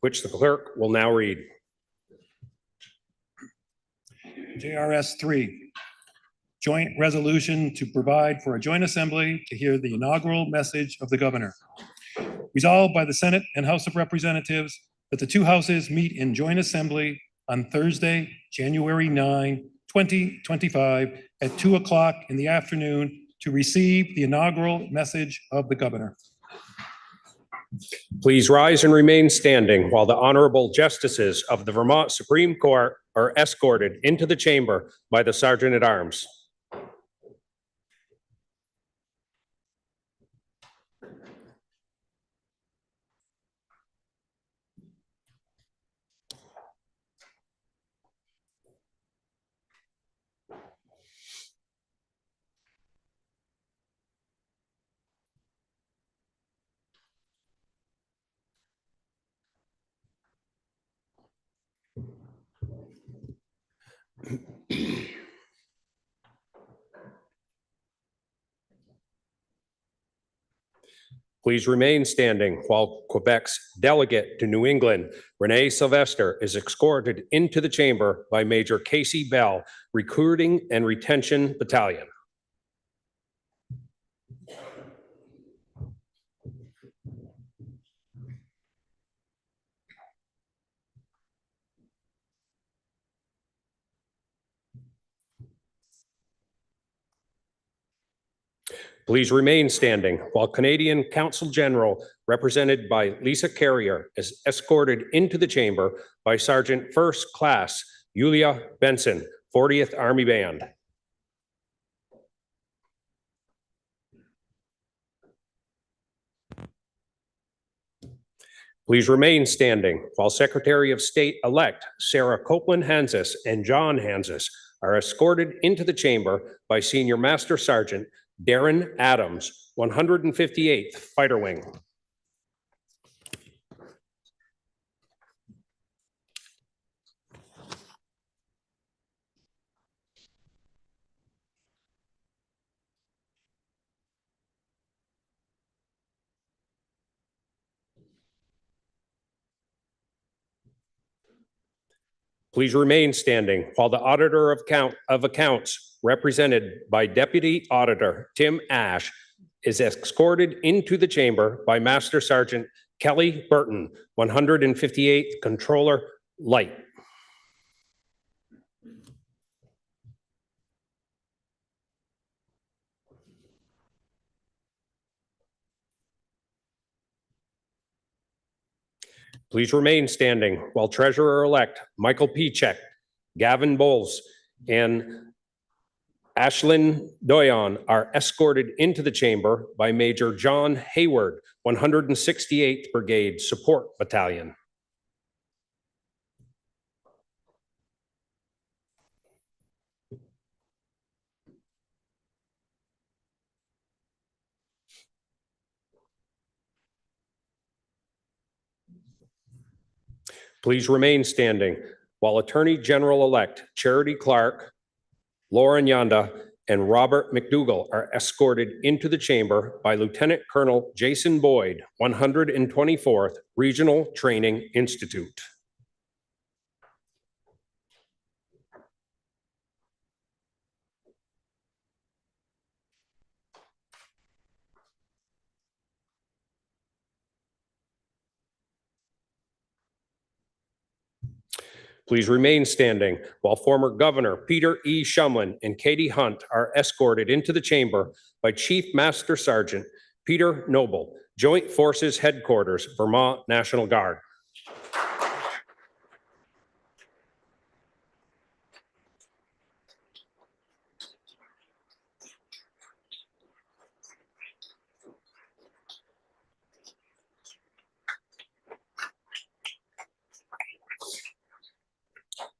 which the clerk will now read. J.R.S. 3, joint resolution to provide for a joint assembly to hear the inaugural message of the governor. Resolved by the Senate and House of Representatives that the two houses meet in joint assembly on Thursday, January 9, 2025 at 2 o'clock in the afternoon to receive the inaugural message of the governor. Please rise and remain standing while the honorable justices of the Vermont Supreme Court are escorted into the chamber by the Sergeant at Arms. Please remain standing while Quebec's delegate to New England, Renee Sylvester, is escorted into the chamber by Major Casey Bell, Recruiting and Retention Battalion. Please remain standing while Canadian Consul General, represented by Lisa Carrier, is escorted into the chamber by Sergeant First Class Yulia Benson, 40th Army Band. Please remain standing while Secretary of State-elect Sarah Copeland Hansis and John Hansis are escorted into the chamber by Senior Master Sergeant Darren Adams, 158th Fighter Wing. Please remain standing while the Auditor of Accounts, represented by Deputy Auditor Tim Ash, is escorted into the chamber by Master Sergeant Kelly Burton, 158th Controller Light. Please remain standing while Treasurer-elect Michael Pichek, Gavin Bowles, and Ashlyn Doyon are escorted into the chamber by Major John Hayward, 168th Brigade Support Battalion. Please remain standing while Attorney General-elect Charity Clark, Lauren Yonda, and Robert McDougall are escorted into the chamber by Lieutenant Colonel Jason Boyd, 124th Regional Training Institute. Please remain standing while former Governor Peter E. Shumlin and Katie Hunt are escorted into the chamber by Chief Master Sergeant Peter Noble, Joint Forces Headquarters, Vermont National Guard.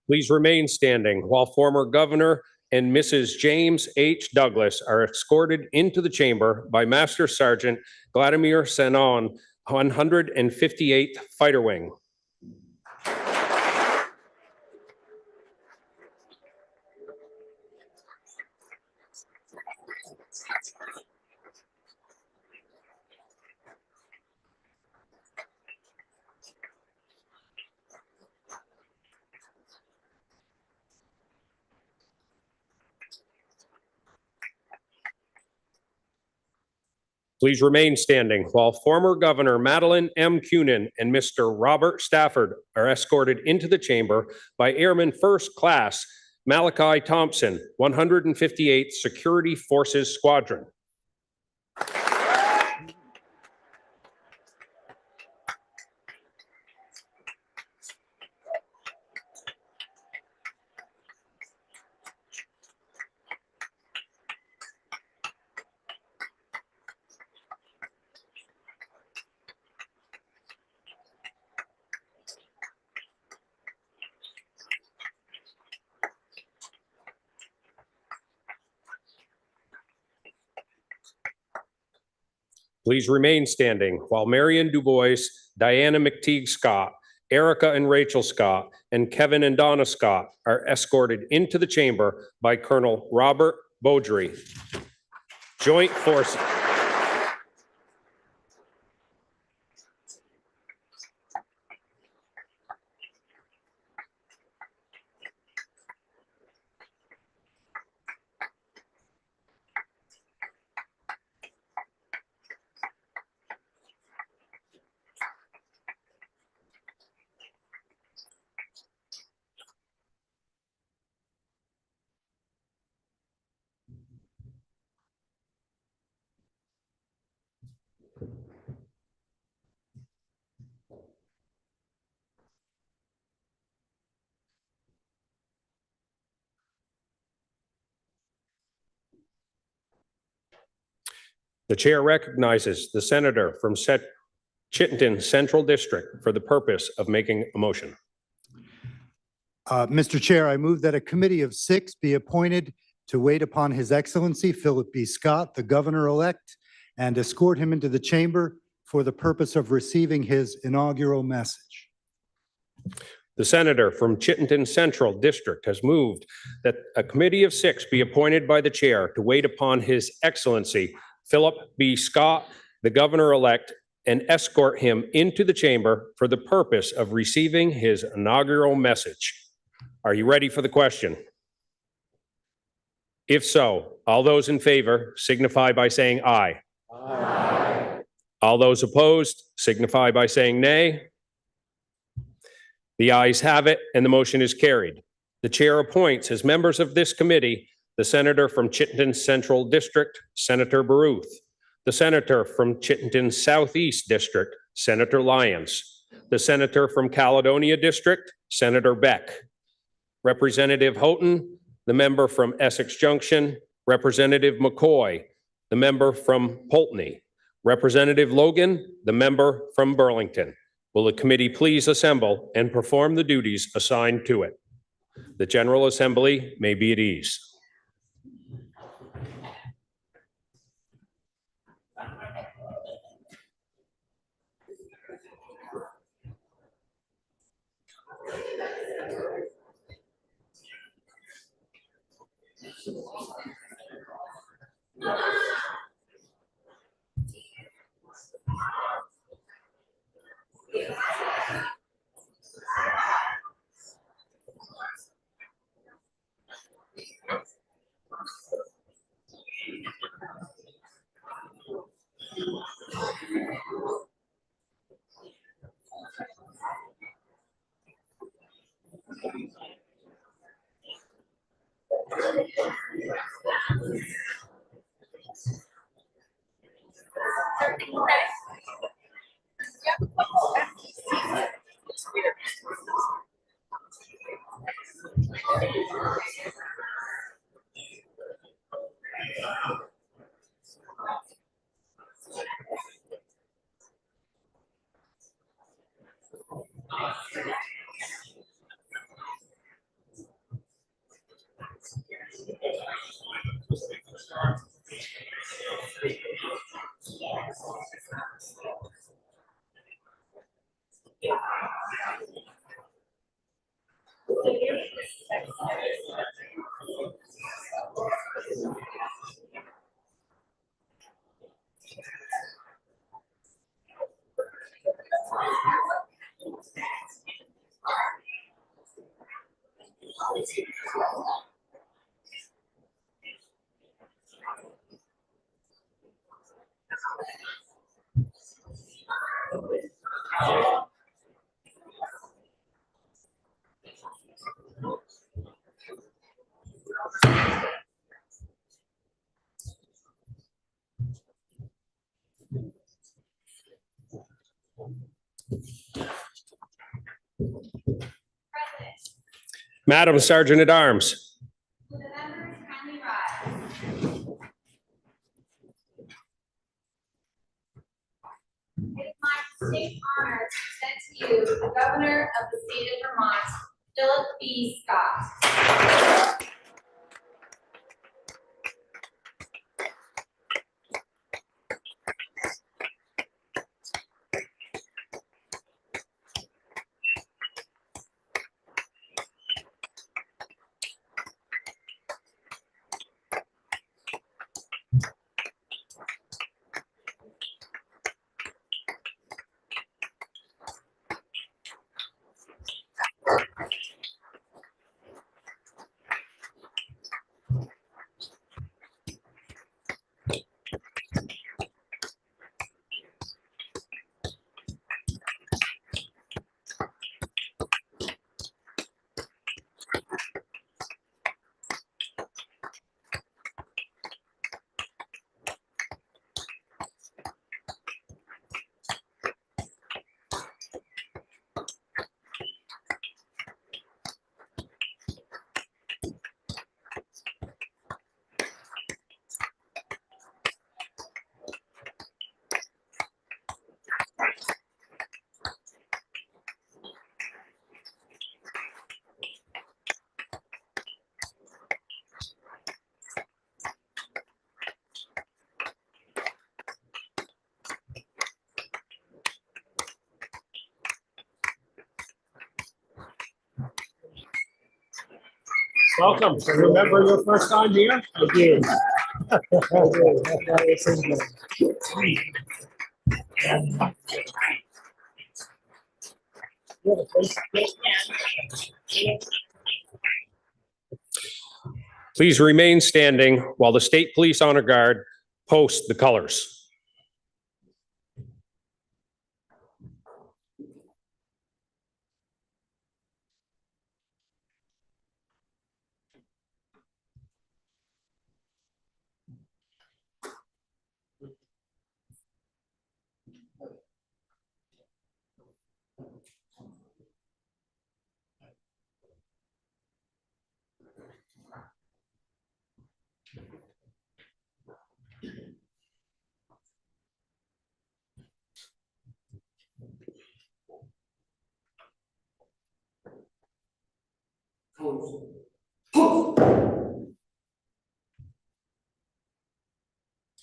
Please remain standing while former Governor and Mrs. James H. Douglas are escorted into the chamber by Master Sergeant Vladimir Sanon, 158th Fighter Wing. Please remain standing while former Governor Madeline M. Cunin and Mr. Robert Stafford are escorted into the chamber by Airman First Class Malachi Thompson, 158th Security Forces Squadron. Please remain standing while Marion Dubois, Diana McTeague Scott, Erica and Rachel Scott, and Kevin and Donna Scott are escorted into the chamber by Colonel Robert Beaudry. Joint Forces. The chair recognizes the senator from Chittenden Central District for the purpose of making a motion. Mr. Chair, I move that a committee of 6 be appointed to wait upon His Excellency Philip B. Scott, the governor-elect, and escort him into the chamber for the purpose of receiving his inaugural message. The senator from Chittenden Central District has moved that a committee of 6 be appointed by the chair to wait upon His Excellency Philip B. Scott, the governor-elect, and escort him into the chamber for the purpose of receiving his inaugural message. Are you ready for the question? If so, all those in favor signify by saying aye. Aye. All those opposed signify by saying nay. The ayes have it, and the motion is carried. The chair appoints as members of this committee the senator from Chittenden Central District, Senator Baruth, the senator from Chittenden Southeast District, Senator Lyons, the senator from Caledonia District, Senator Beck, Representative Houghton, the member from Essex Junction, Representative McCoy, the member from Poultney, Representative Logan, the member from Burlington. Will the committee please assemble and perform the duties assigned to it? The General Assembly may be at ease. Madam Sergeant at Arms. Will the members kindly rise? It is my distinct honor to present to you the Governor of the State of Vermont, Philip B. Scott. Welcome. So remember your first time here? I did. I did. Please remain standing while the State Police Honor Guard post the colors.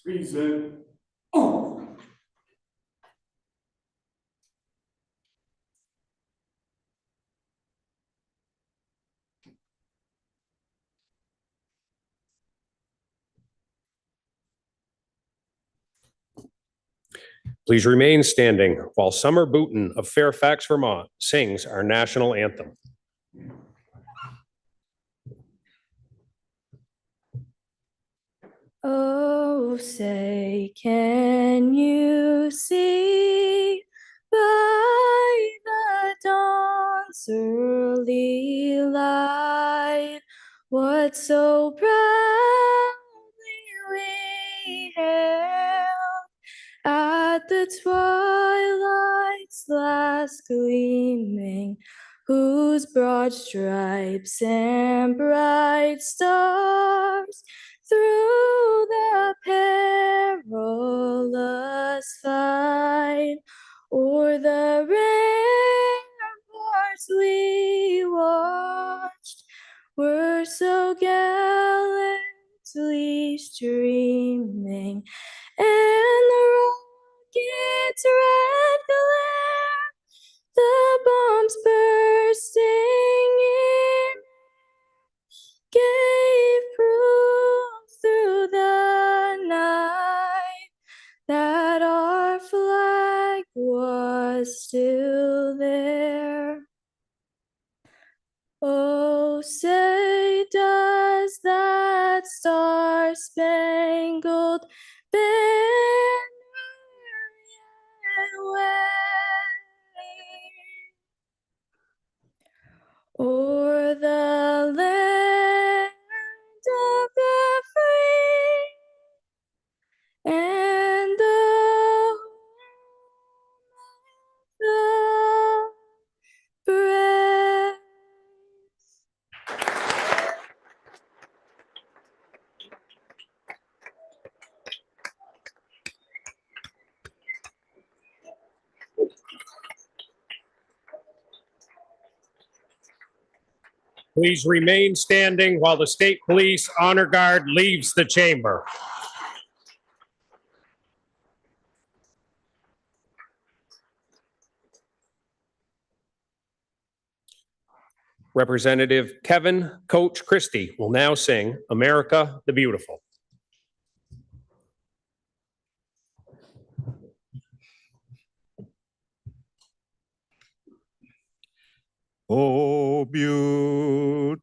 Reason. Oh. Please remain standing while Summer Booton of Fairfax, Vermont sings our national anthem. Oh, say, can you see by the dawn's early light what so proudly we hailed at the twilight's last gleaming, whose broad stripes and bright stars through the perilous fight o'er the ramparts we watched were so gallantly streaming, and the rocket's red glare, the bombs bursting in, gave proof through the night that our flag was still there. Oh, say, does that star-spangled banner yet wave o'er the land of the free and the home of the brave? Please remain standing while the State Police Honor Guard leaves the chamber. Representative Kevin Coach Christie will now sing America the Beautiful. Oh, beautiful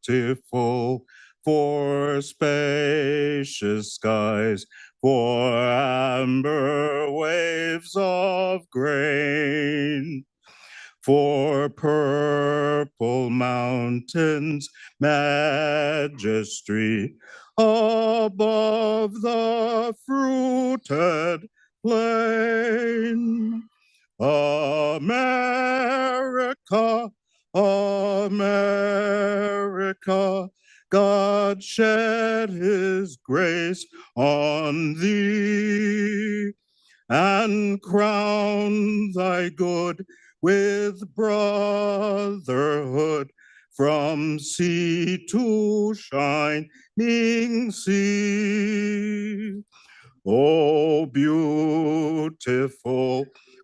for spacious skies, for amber waves of grain, for purple mountains, majesty above the fruited plain. America, America, God shed his grace on thee and crown thy good with brotherhood from sea to shining sea. Oh, beautiful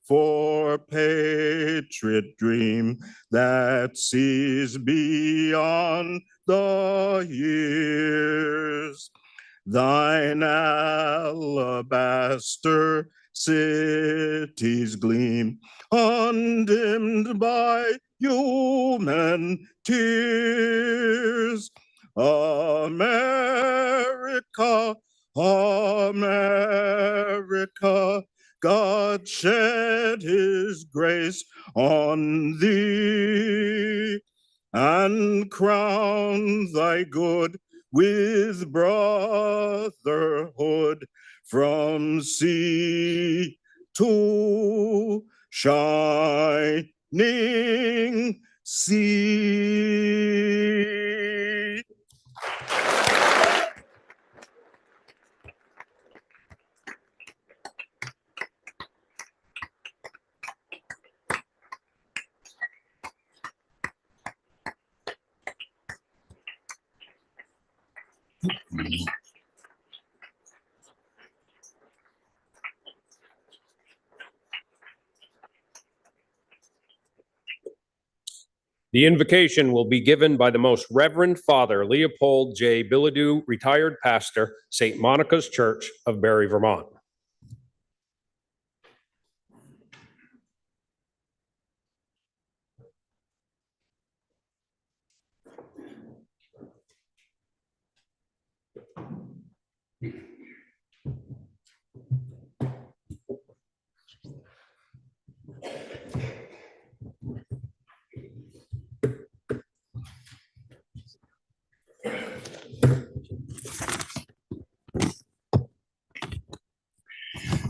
for patriot dream that sees beyond the years. Thine alabaster cities gleam, undimmed by human tears. America, America, God shed his grace on thee and crown thy good with brotherhood from sea to shining sea. The invocation will be given by the Most Reverend Father Leopold J. Bilodeau, retired pastor, St. Monica's Church of Barre, Vermont.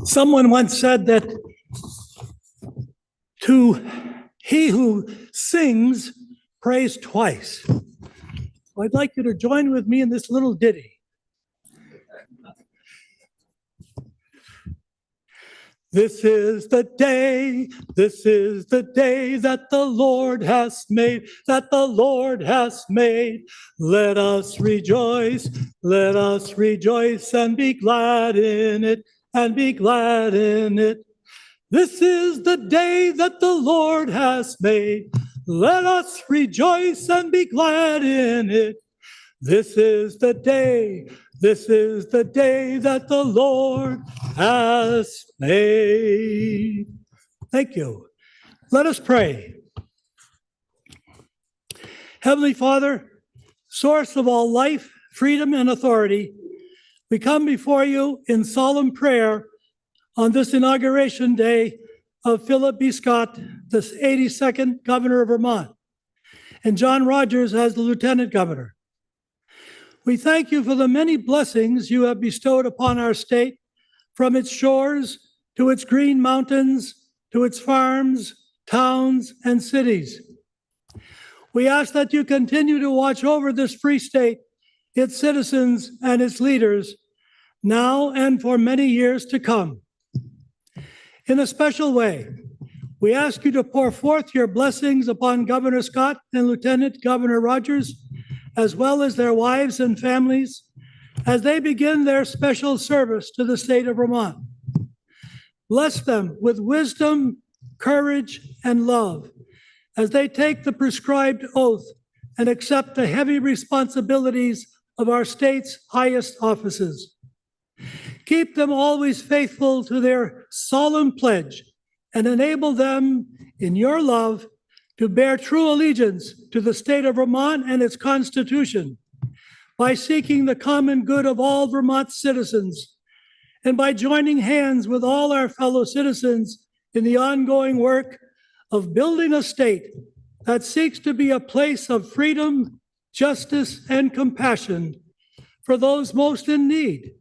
Someone once said that to he who sings, prays twice. I'd like you to join with me in this little ditty. This is the day that the Lord has made, that the Lord has made. Let us rejoice and be glad in it, and be glad in it. This is the day that the Lord has made. Let us rejoice and be glad in it. This is the day that the Lord has made. Thank you. Let us pray. Heavenly Father, source of all life, freedom, and authority, we come before you in solemn prayer on this inauguration day of Philip B. Scott, the 82nd governor of Vermont, and John Rogers as the lieutenant governor. We thank you for the many blessings you have bestowed upon our state, from its shores to its green mountains, to its farms, towns, and cities. We ask that you continue to watch over this free state, its citizens, and its leaders, now and for many years to come. In a special way, we ask you to pour forth your blessings upon Governor Scott and Lieutenant Governor Rogers, as well as their wives and families, as they begin their special service to the state of Vermont. Bless them with wisdom, courage, and love as they take the prescribed oath and accept the heavy responsibilities of our state's highest offices. Keep them always faithful to their solemn pledge and enable them in your love to bear true allegiance to the state of Vermont and its Constitution by seeking the common good of all Vermont citizens and by joining hands with all our fellow citizens in the ongoing work of building a state that seeks to be a place of freedom, justice, and compassion for those most in need,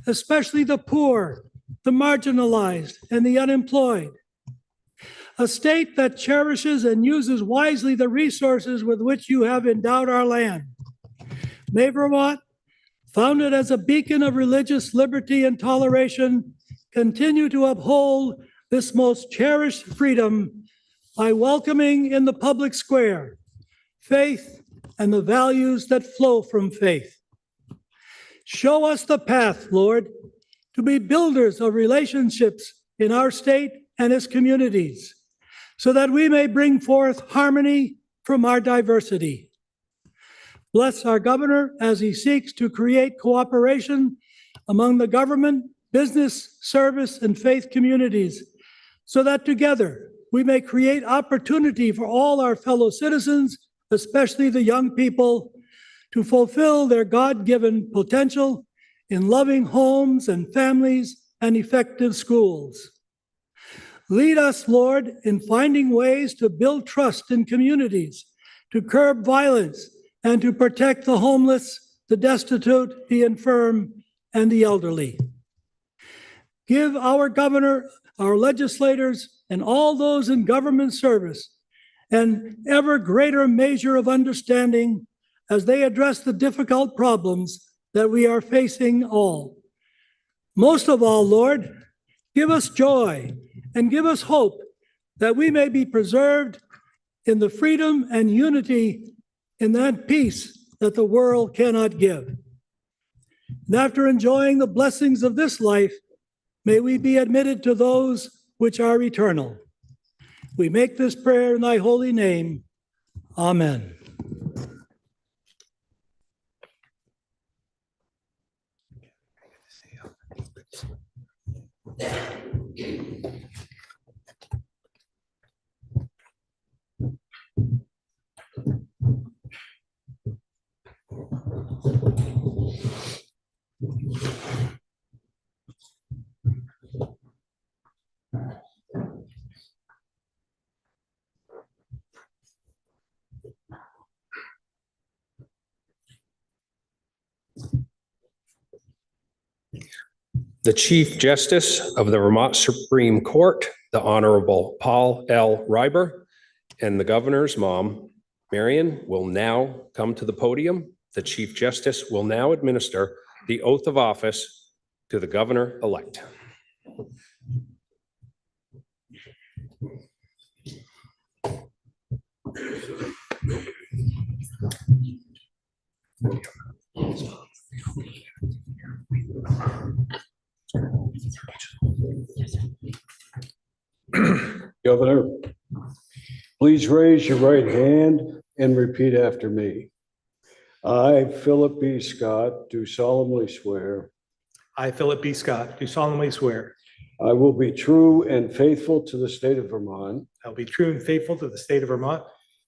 especially the poor, the marginalized, and the unemployed. A state that cherishes and uses wisely the resources with which you have endowed our land. May Vermont, founded as a beacon of religious liberty and toleration, continue to uphold this most cherished freedom by welcoming in the public square faith and the values that flow from faith. Show us the path, Lord, to be builders of relationships in our state and its communities, so that we may bring forth harmony from our diversity. Bless our governor as he seeks to create cooperation among the government, business, service, and faith communities, so that together we may create opportunity for all our fellow citizens, especially the young people, to fulfill their God-given potential in loving homes and families and effective schools. Lead us, Lord, in finding ways to build trust in communities, to curb violence, and to protect the homeless, the destitute, the infirm, and the elderly. Give our governor, our legislators, and all those in government service an ever greater measure of understanding as they address the difficult problems that we are facing all. Most of all, Lord, give us joy and give us hope that we may be preserved in the freedom and unity in that peace that the world cannot give. And after enjoying the blessings of this life, may we be admitted to those which are eternal. We make this prayer in thy holy name. Amen. The Chief Justice of the Vermont Supreme Court, the Honorable Paul L. Reiber, and the Governor's mom, Marion, will now come to the podium. The Chief Justice will now administer the oath of office to the Governor-elect. Governor, please raise your right hand and repeat after me. I, Philip B. Scott, do solemnly swear I, Philip B. Scott, do solemnly swear I will be true and faithful to the state of Vermont, I will be true and faithful to the state of Vermont,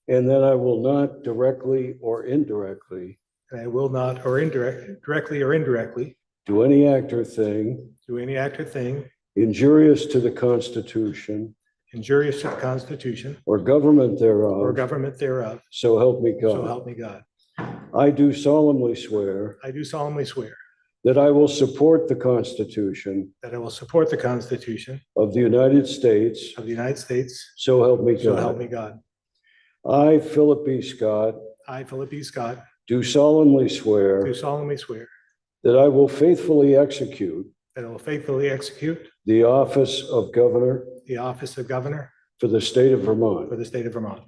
and that I will not directly or indirectly and I will not directly or indirectly do any act or thing do any act or thing injurious to the Constitution injurious to the Constitution or government or thereof, government thereof, so help me so God. help me God. I do solemnly swear I do solemnly swear that I will support the Constitution that I will support the Constitution of the United States, of the United States, so help me so help me God. God. I, Philip B. Scott, I, Philip B. Scott, do solemnly swear do solemnly swear that I will faithfully execute that I will faithfully execute the office of Governor the office of Governor for the state of for Vermont, the state of Vermont,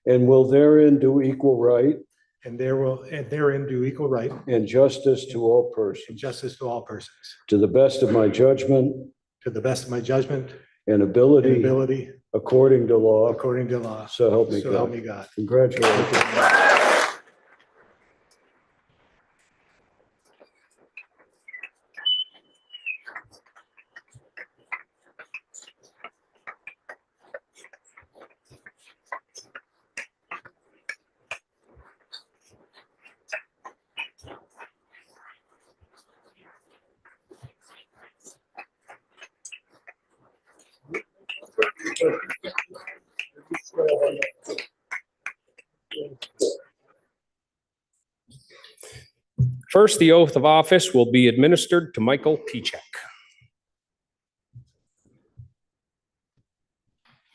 and will therein do equal right and therein do equal right and justice to all and persons, justice to all persons, to the best of my judgment to the best of my judgment and and ability, ability, according to law. according to law. So help me So help God. me God. Congratulations. First, the oath of office will be administered to Michael Pichek.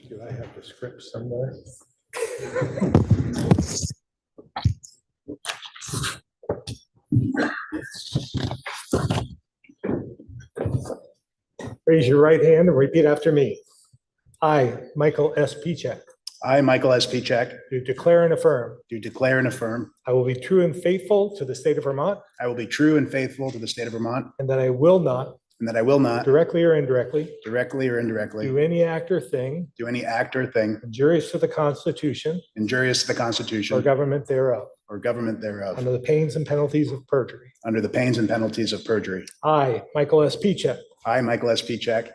Do I have the script somewhere? Raise your right hand and repeat after me. I, Michael S. Pichek, I, Michael S. Pichek, do declare and affirm do declare and affirm I will be true and faithful to the state of Vermont, I will be true and faithful to the state of Vermont, and that I will not, and that I will not, directly or indirectly, directly or indirectly, do any act or thing do any act or thing injurious to the Constitution injurious to the or Constitution government thereof, or government thereof, under the pains and penalties of perjury. under the pains and penalties of perjury. I, Michael S. Pichek, I, Michael S. Pichek,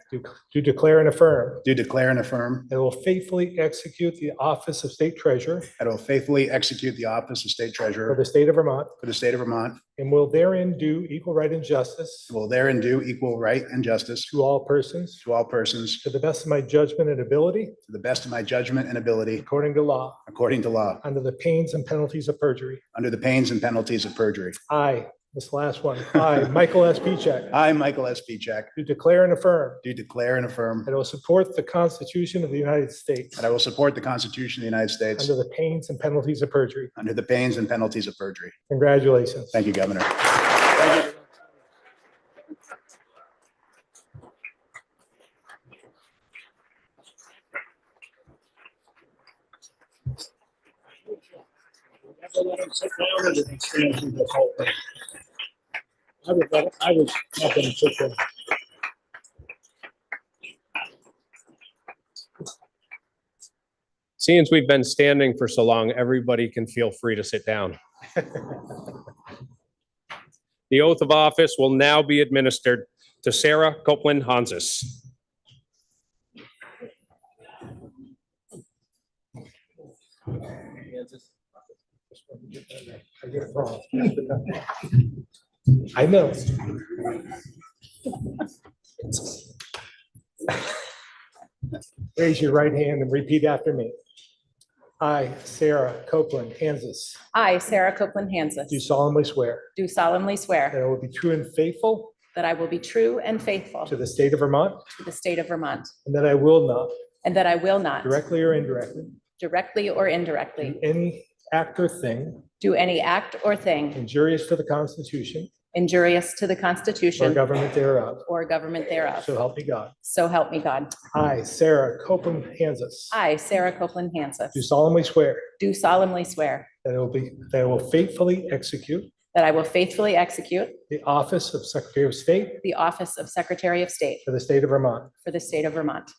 do declare and affirm do declare and affirm that I will faithfully execute the office of State Treasurer that I will faithfully execute the office of State for Treasurer the state of Vermont, for the state of Vermont, and will therein do equal right and justice and will therein do equal right and justice to all persons, to all persons, to the best of my judgment and ability, to the best of my judgment and ability, according to law, according to law, under the pains and penalties of perjury. under the pains and penalties of perjury. I, this last one, I, Michael S. Pichek, I, Michael S. Pichek, do declare and affirm do declare and affirm that I will support the Constitution of the United States that I will support the Constitution of the United States under the pains and penalties of perjury. under the pains and penalties of perjury. Congratulations. Thank you, Governor. I was not going to sit there. Seeing as we've been standing for so long, everybody can feel free to sit down. The oath of office will now be administered to Sarah Copeland Hansis. I know. Raise your right hand and repeat after me. I, Sarah Copeland, Kansas, I, Sarah Copeland Hansis, do solemnly swear do solemnly that swear I will be true and faithful that I will be true and faithful to the state of Vermont, to the state of Vermont, and that I will not, and that I will not, directly or indirectly, directly or do indirectly, any act or thing do any act or thing injurious to the Constitution injurious to the or Constitution government thereof. or government thereof. So help me God. So help me God. I, Sarah Copeland Kansas, I, Sarah Copeland Hansis, do solemnly swear do solemnly swear that I will faithfully execute that I will faithfully execute the office of Secretary of State the office of Secretary of State for the state of Vermont, for the state of Vermont,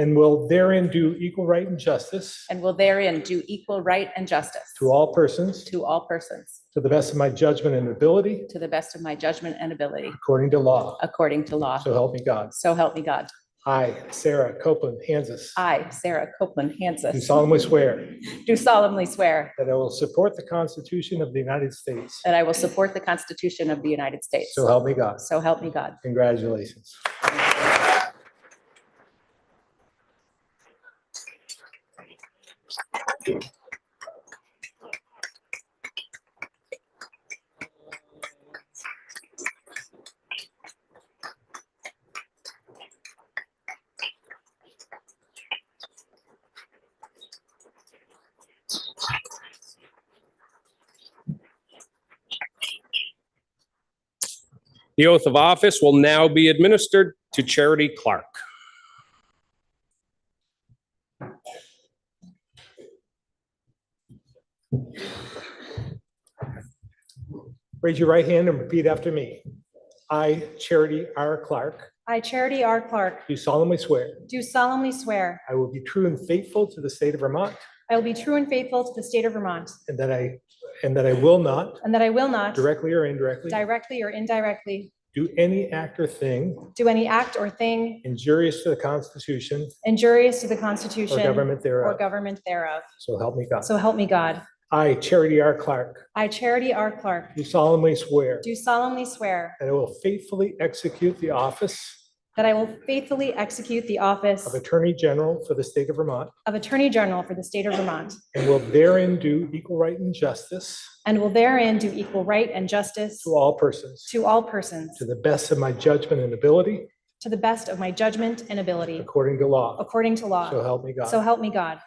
and will therein do equal right and justice and will therein do equal right and justice to all persons, to all persons, to the best of my judgment and ability, to the best of my judgment and ability, according to law. according to law. So help me God. So help me God. I, Sarah Copeland Kansas, I, Sarah Copeland do Hansis, solemnly swear do solemnly swear that I will support the Constitution of the United States. that I will support the Constitution of the United States. So help me God. So help me God. Congratulations. The oath of office will now be administered to Charity Clark. Raise your right hand and repeat after me. I, Charity R. Clark, I, Charity R. Clark, do solemnly swear do solemnly swear I will be true and faithful to the state of Vermont, I will be true and faithful to the state of Vermont, and that I will not, and that I will not, directly or indirectly, directly or indirectly, do any act or thing do any act or thing injurious to the Constitution injurious to the or Constitution government or thereof. government thereof. So help me God. So help me God. I, Charity R. Clark, I, Charity R. Clark, do solemnly swear do solemnly swear that I will faithfully execute the office that I will faithfully execute the office of Attorney General for the state of Vermont, of Attorney General for the state of Vermont, and will therein do equal right and justice and will therein do equal right and justice to all persons, to all persons, to the best of my judgment and ability, to the best of my judgment and ability, according to law. according to So law. help me So God. help me God.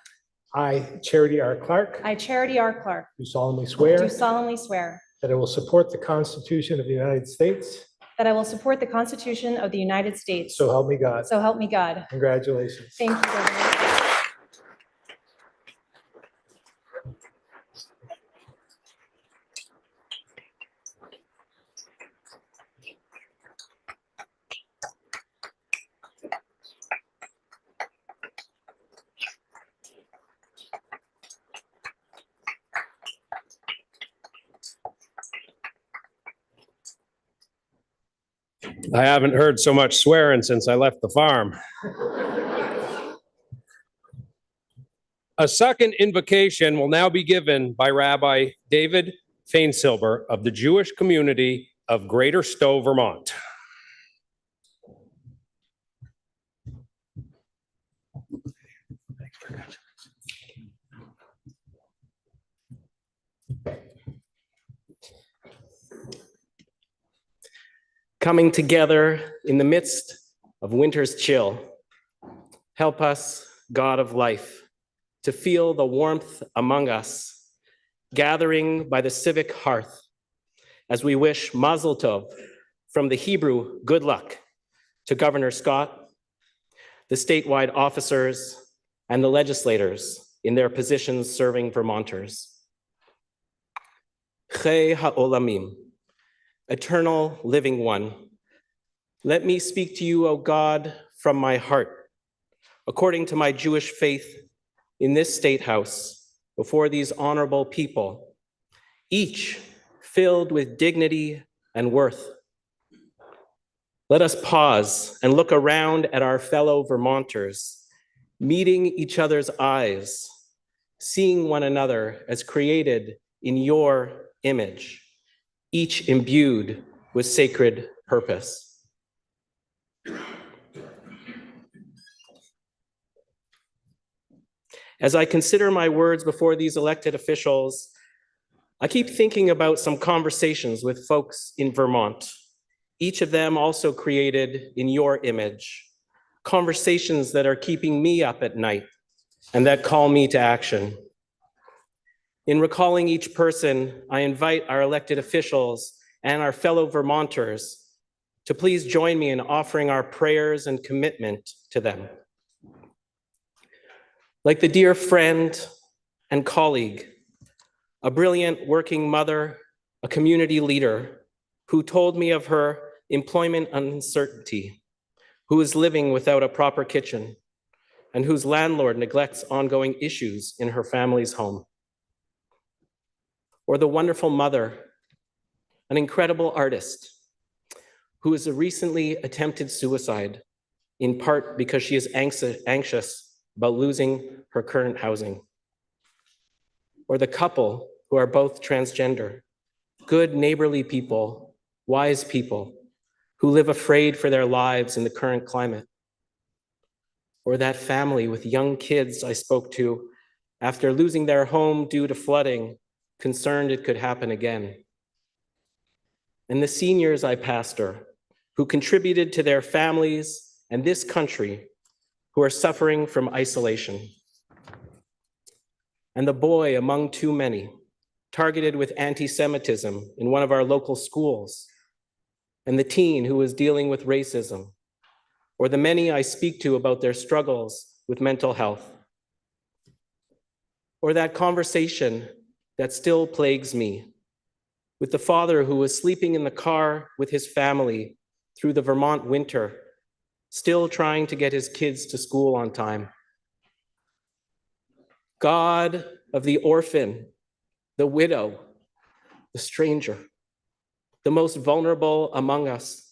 I, Charity R. Clark, I, Charity R. Clark, do solemnly do swear solemnly swear that I will support the Constitution of the United States. that I will support the Constitution of the United States. So help me God. So help me God. Congratulations. Thank you, Governor. I haven't heard so much swearing since I left the farm. A second invocation will now be given by Rabbi David Fainsilber of the Jewish community of Greater Stowe, Vermont. Coming together in the midst of winter's chill, help us, God of life, to feel the warmth among us, gathering by the civic hearth as we wish Mazel Tov from the Hebrew good luck to Governor Scott, the statewide officers, and the legislators in their positions serving Vermonters. Chei ha'olamim, eternal living one, let me speak to you, O God, from my heart, according to my Jewish faith in this state house, before these honorable people, each filled with dignity and worth. Let us pause and look around at our fellow Vermonters, meeting each other's eyes, seeing one another as created in your image, each imbued with sacred purpose. As I consider my words before these elected officials, I keep thinking about some conversations with folks in Vermont, each of them also created in your image, conversations that are keeping me up at night and that call me to action. In recalling each person, I invite our elected officials and our fellow Vermonters to please join me in offering our prayers and commitment to them. Like the dear friend and colleague, a brilliant working mother, a community leader who told me of her employment uncertainty, who is living without a proper kitchen, and whose landlord neglects ongoing issues in her family's home. Or the wonderful mother, an incredible artist, who has recently attempted suicide, in part because she is anxious about losing her current housing. Or the couple who are both transgender, good neighborly people, wise people, who live afraid for their lives in the current climate. Or that family with young kids I spoke to after losing their home due to flooding, concerned it could happen again. And the seniors I pastor, who contributed to their families and this country, who are suffering from isolation. And the boy among too many, targeted with anti-Semitism in one of our local schools, and the teen who is dealing with racism, or the many I speak to about their struggles with mental health. Or that conversation that still plagues me with the father who was sleeping in the car with his family through the Vermont winter, still trying to get his kids to school on time. God of the orphan, the widow, the stranger, the most vulnerable among us,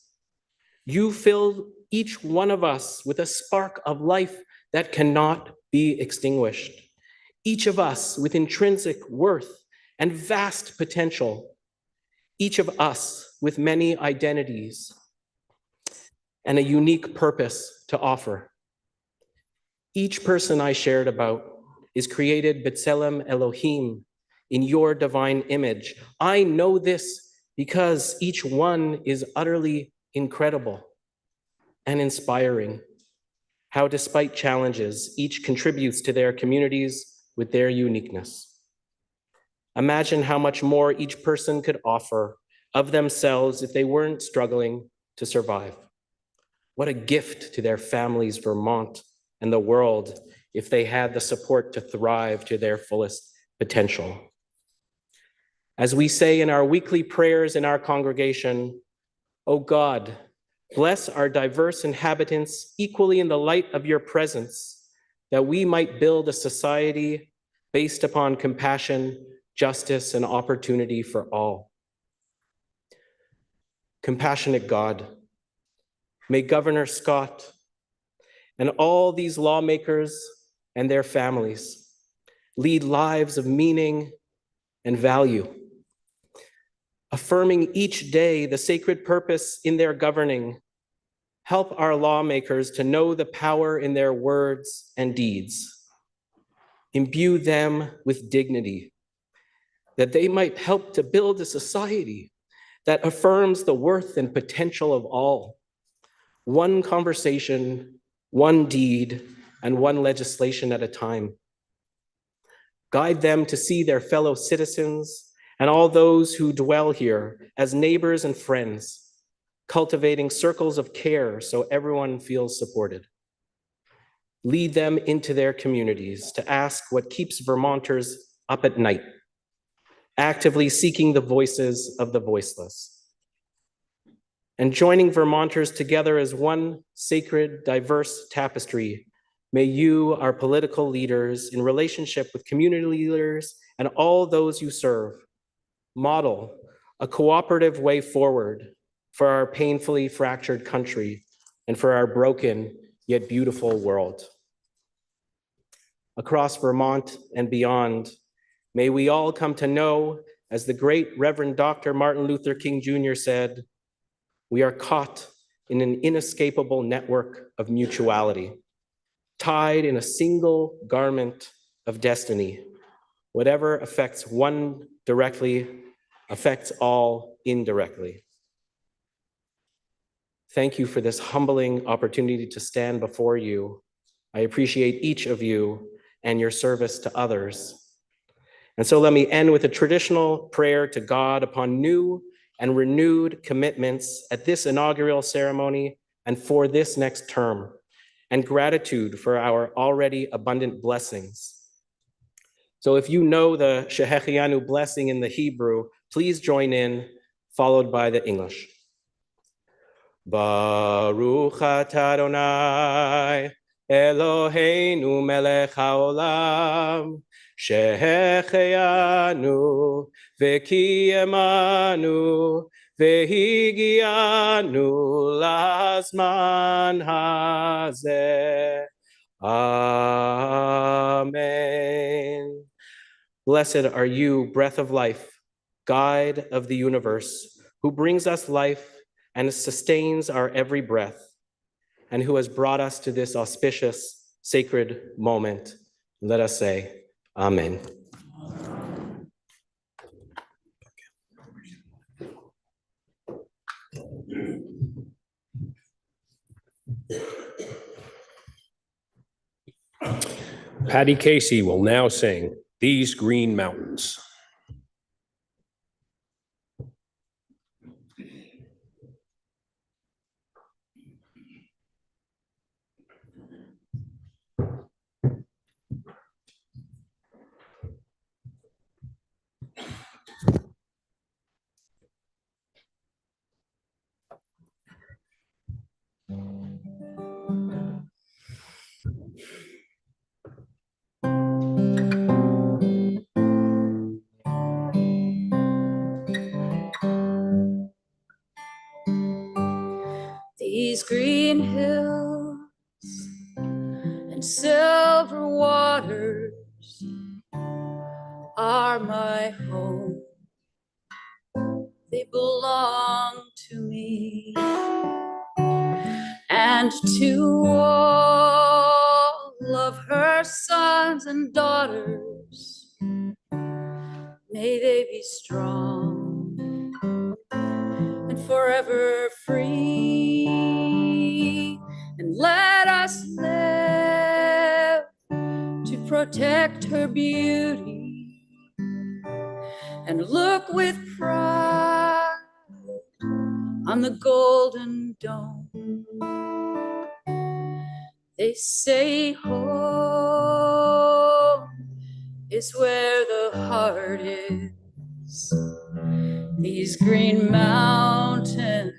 you filled each one of us with a spark of life that cannot be extinguished. Each of us with intrinsic worth and vast potential. Each of us with many identities and a unique purpose to offer. Each person I shared about is created B'Tselem Elohim, in your divine image. I know this because each one is utterly incredible and inspiring. How despite challenges, each contributes to their communities with their uniqueness. Imagine how much more each person could offer of themselves if they weren't struggling to survive. What a gift to their families, Vermont, and the world if they had the support to thrive to their fullest potential. As we say in our weekly prayers in our congregation, "O God, bless our diverse inhabitants equally in the light of your presence, that we might build a society based upon compassion, justice, and opportunity for all." Compassionate God, may Governor Scott and all these lawmakers and their families lead lives of meaning and value, affirming each day the sacred purpose in their governing. Help our lawmakers to know the power in their words and deeds. Imbue them with dignity, that they might help to build a society that affirms the worth and potential of all. One conversation, one deed, and one legislation at a time. Guide them to see their fellow citizens and all those who dwell here as neighbors and friends, cultivating circles of care so everyone feels supported. Lead them into their communities to ask what keeps Vermonters up at night, actively seeking the voices of the voiceless. And joining Vermonters together as one sacred, diverse tapestry, may you, our political leaders, in relationship with community leaders and all those you serve, model a cooperative way forward for our painfully fractured country and for our broken yet beautiful world. Across Vermont and beyond, may we all come to know, as the great Reverend Dr. Martin Luther King Jr. said, we are caught in an inescapable network of mutuality, tied in a single garment of destiny. Whatever affects one directly affects all indirectly. Thank you for this humbling opportunity to stand before you. I appreciate each of you and your service to others. And so let me end with a traditional prayer to God upon new and renewed commitments at this inaugural ceremony and for this next term, and gratitude for our already abundant blessings. So if you know the Shehechianu blessing in the Hebrew, please join in, followed by the English. Baruch atah Adonai, Eloheinu melech haolam, Shehechianu v'kiyemanu v'higianu lazman hazeh. Amen. Blessed are you, breath of life, guide of the universe, who brings us life and sustains our every breath, and who has brought us to this auspicious, sacred moment. Let us say, Amen. Patty Casey will now sing "These Green Mountains." These green hills and silver waters are my home. They belong to me and to all of her sons and daughters. May they be strong and forever free, and let us live to protect her beauty and look with pride on the golden dome. They say home is where the heart is. These green mountains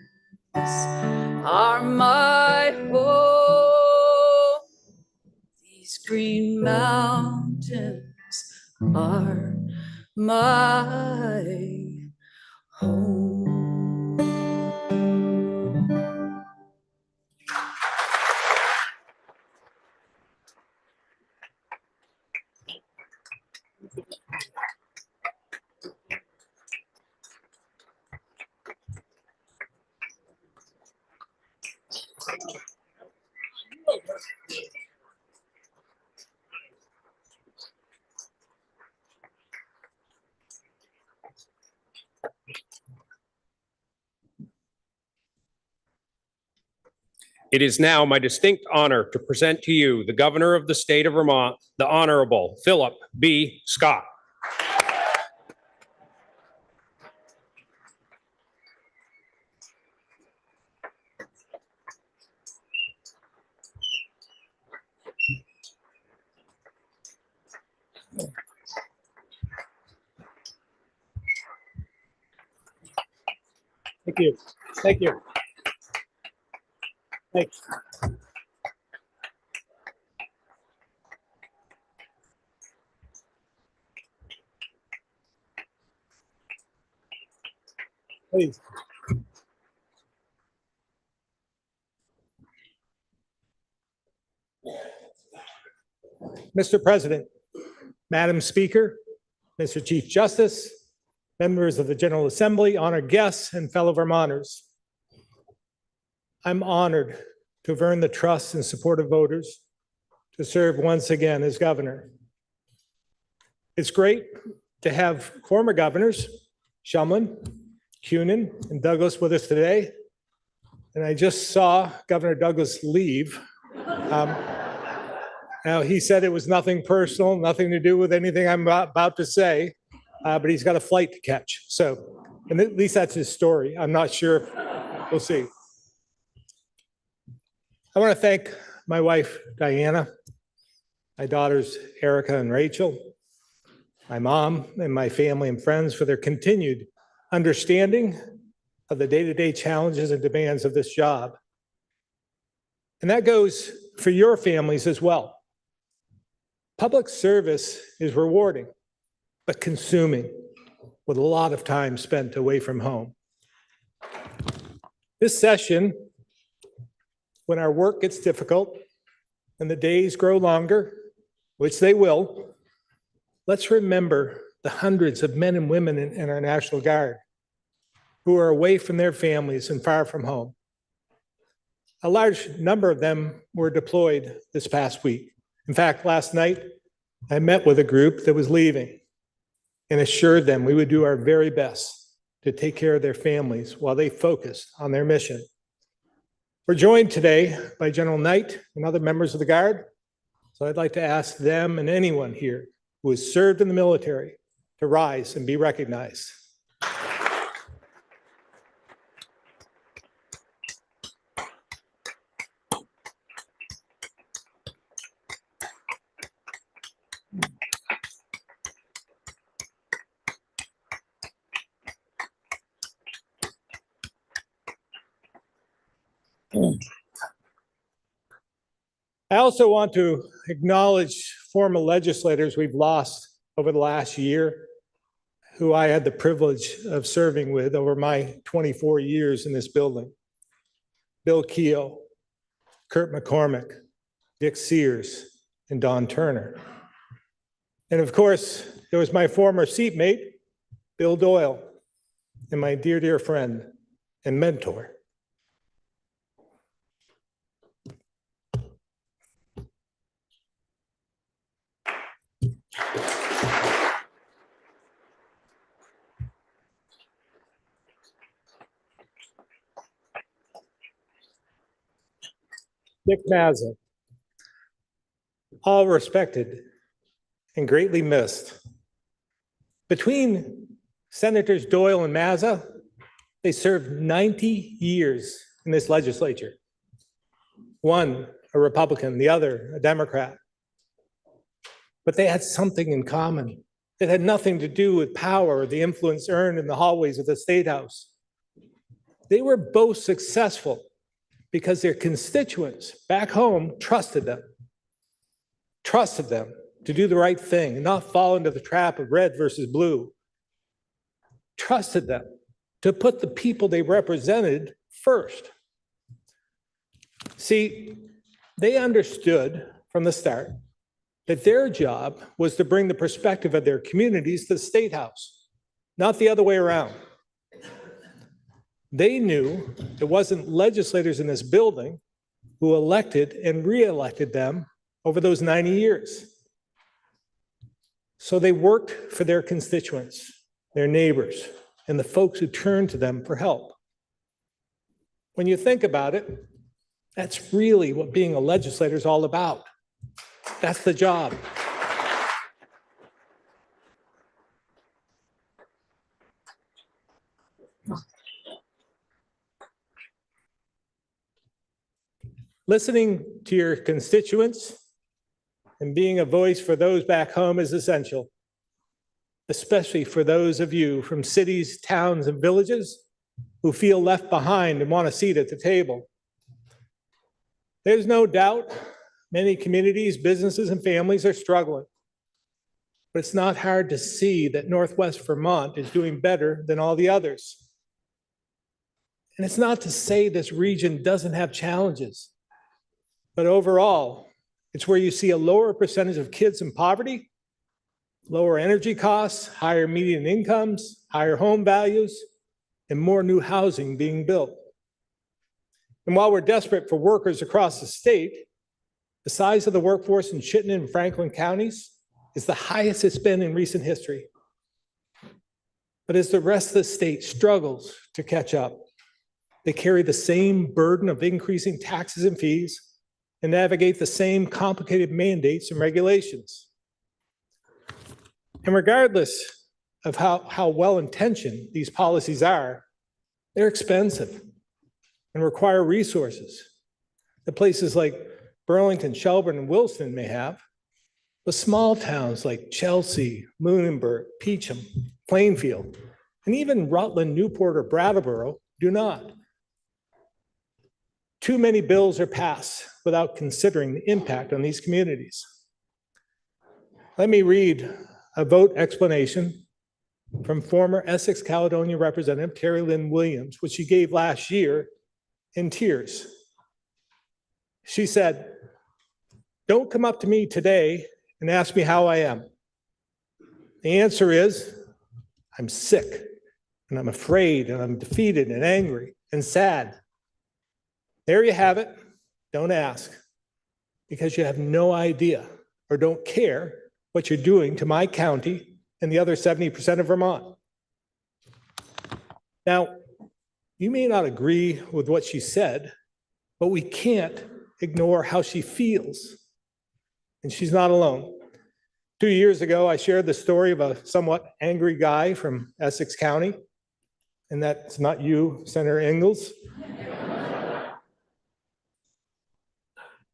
are my home. These green mountains are my home. It is now my distinct honor to present to you the Governor of the State of Vermont, the Honorable Philip B. Scott. Thank you. Thank you. Thanks. Please. Mr. President, Madam Speaker, Mr. Chief Justice, members of the General Assembly, honored guests, and fellow Vermonters. I'm honored to have earned the trust and support of voters to serve once again as governor. It's great to have former governors, Shumlin, Cunin, and Douglas with us today. And I just saw Governor Douglas leave. Now, he said it was nothing personal, nothing to do with anything I'm about to say, but he's got a flight to catch. So, and at least that's his story. I'm not sure. We'll see. I want to thank my wife, Diana, my daughters, Erica and Rachel, my mom, and my family and friends for their continued understanding of the day-to-day challenges and demands of this job. And that goes for your families as well. Public service is rewarding, but consuming, with a lot of time spent away from home. This session, when our work gets difficult and the days grow longer, which they will, let's remember the hundreds of men and women in our National Guard who are away from their families and far from home. A large number of them were deployed this past week. In fact, last night, I met with a group that was leaving and assured them we would do our very best to take care of their families while they focused on their mission. We're joined today by General Knight and other members of the Guard, so I'd like to ask them and anyone here who has served in the military to rise and be recognized. I also want to acknowledge former legislators we've lost over the last year, who I had the privilege of serving with over my 24 years in this building. Bill Keogh, Kurt McCormick, Dick Sears, and Don Turner. And of course, there was my former seatmate, Bill Doyle, and my dear, dear friend and mentor. Dick Mazza, all respected and greatly missed. Between Senators Doyle and Mazza, they served 90 years in this legislature. One a Republican, the other a Democrat. But they had something in common. It had nothing to do with power or the influence earned in the hallways of the State House. They were both successful because their constituents back home trusted them to do the right thing and not fall into the trap of red versus blue, trusted them to put the people they represented first. See, they understood from the start that their job was to bring the perspective of their communities to the State House, not the other way around. They knew it wasn't legislators in this building who elected and re-elected them over those 90 years. So they worked for their constituents, their neighbors, and the folks who turned to them for help. When you think about it, that's really what being a legislator is all about. That's the job. Listening to your constituents and being a voice for those back home is essential, especially for those of you from cities, towns, and villages who feel left behind and want a seat at the table. There's no doubt many communities, businesses, and families are struggling, but it's not hard to see that Northwest Vermont is doing better than all the others. And it's not to say this region doesn't have challenges, but overall, it's where you see a lower percentage of kids in poverty, lower energy costs, higher median incomes, higher home values, and more new housing being built. And while we're desperate for workers across the state, the size of the workforce in Chittenden and Franklin counties is the highest it's been in recent history. But as the rest of the state struggles to catch up, they carry the same burden of increasing taxes and fees and navigate the same complicated mandates and regulations. And regardless of how well-intentioned these policies are, they're expensive and require resources that places like Burlington, Shelburne, and Wilson may have, but small towns like Chelsea, Lunenburg, Peacham, Plainfield, and even Rutland, Newport, or Brattleboro do not. Too many bills are passed without considering the impact on these communities. Let me read a vote explanation from former Essex Caledonia Representative Terry Lynn Williams, which she gave last year in tears. She said, "Don't come up to me today and ask me how I am. The answer is, I'm sick, and I'm afraid, and I'm defeated, and angry, and sad. There you have it. Don't ask, because you have no idea or don't care what you're doing to my county and the other 70% of Vermont." Now, you may not agree with what she said, but we can't ignore how she feels. And she's not alone. 2 years ago, I shared the story of a somewhat angry guy from Essex County, and that's not you, Senator Ingalls.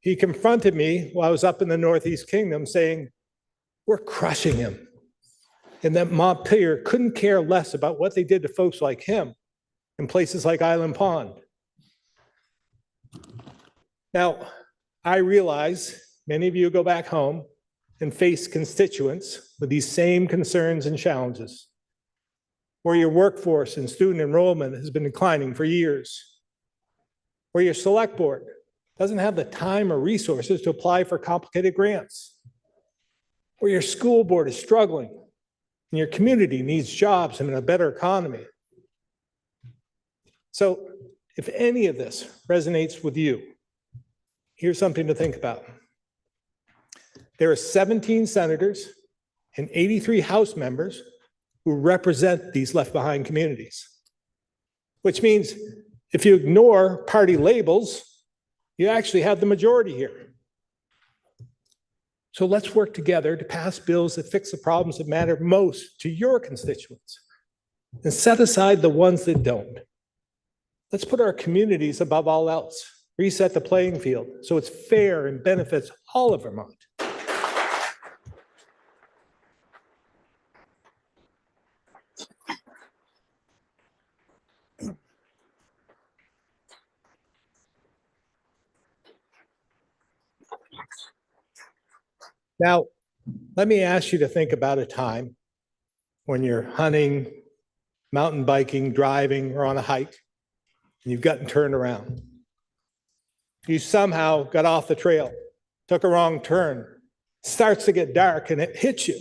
He confronted me while I was up in the Northeast Kingdom saying, "We're crushing him," and that Montpelier couldn't care less about what they did to folks like him in places like Island Pond. Now, I realize many of you go back home and face constituents with these same concerns and challenges, where your workforce and student enrollment has been declining for years, or your select board doesn't have the time or resources to apply for complicated grants, or your school board is struggling and your community needs jobs and a better economy. So if any of this resonates with you, here's something to think about. There are 17 senators and 83 House members who represent these left behind communities, which means if you ignore party labels, you actually have the majority here. So let's work together to pass bills that fix the problems that matter most to your constituents and set aside the ones that don't. Let's put our communities above all else, reset the playing field so it's fair and benefits all of Vermont. Now, let me ask you to think about a time when you're hunting, mountain biking, driving, or on a hike, and you've gotten turned around. You somehow got off the trail, took a wrong turn, starts to get dark, and it hits you.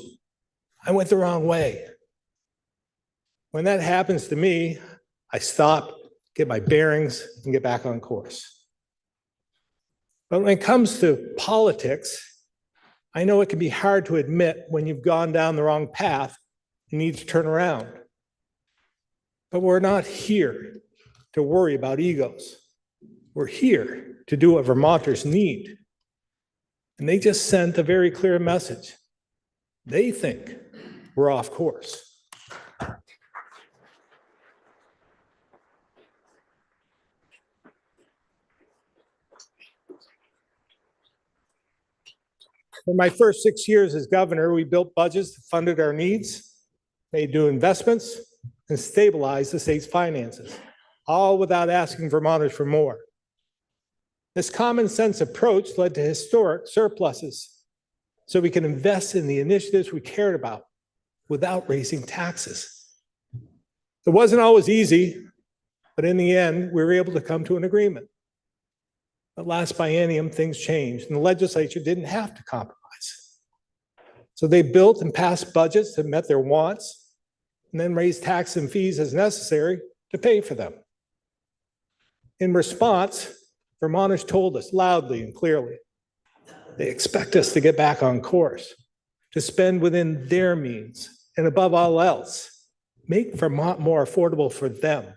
I went the wrong way. When that happens to me, I stop, get my bearings, and get back on course. But when it comes to politics, I know it can be hard to admit when you've gone down the wrong path and need to turn around. But we're not here to worry about egos. We're here to do what Vermonters need. And they just sent a very clear message. They think we're off course. For my first 6 years as governor, we built budgets that funded our needs, made new investments, and stabilized the state's finances, all without asking Vermonters for more. This common sense approach led to historic surpluses, so we can invest in the initiatives we cared about without raising taxes. It wasn't always easy, but in the end, we were able to come to an agreement. But last biennium, things changed, and the legislature didn't have to compromise. So they built and passed budgets that met their wants, and then raised taxes and fees as necessary to pay for them. In response, Vermonters told us loudly and clearly, they expect us to get back on course, to spend within their means, and above all else, make Vermont more affordable for them.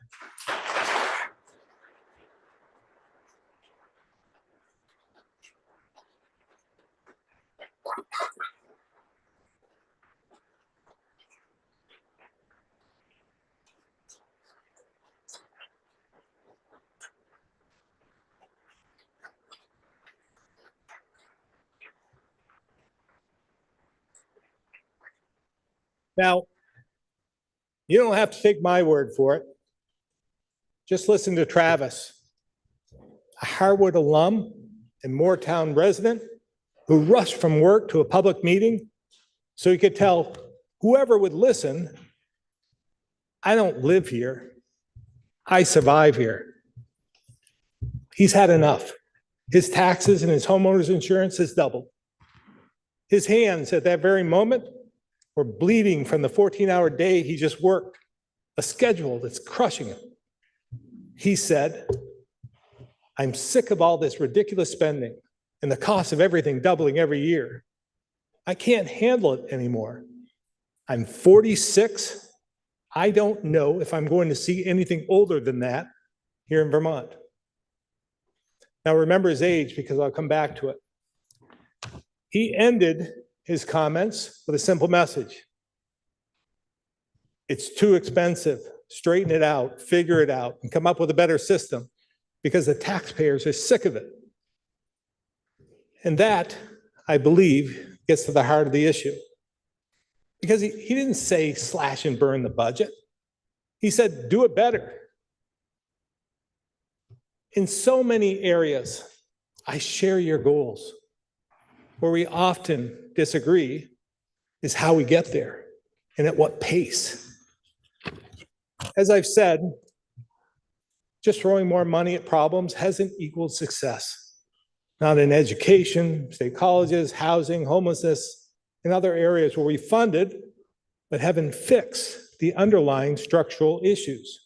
Now, you don't have to take my word for it. Just listen to Travis, a Harwood alum and Moortown resident who rushed from work to a public meeting so he could tell whoever would listen, I don't live here, I survive here. He's had enough. His taxes and his homeowner's insurance has doubled. His hands at that very moment were bleeding from the 14-hour day he just worked, a schedule that's crushing him. He said, I'm sick of all this ridiculous spending and the cost of everything doubling every year. I can't handle it anymore. I'm 46. I don't know if I'm going to see anything older than that here in Vermont. Now remember his age because I'll come back to it. He ended his comments with a simple message. It's too expensive. Straighten it out, figure it out, and come up with a better system because the taxpayers are sick of it. And that, I believe, gets to the heart of the issue. Because he didn't say slash and burn the budget. He said, do it better. In so many areas, I share your goals. Where we often disagree is how we get there and at what pace. As I've said, just throwing more money at problems hasn't equaled success. Not in education, state colleges, housing, homelessness, and other areas where we funded but haven't fixed the underlying structural issues.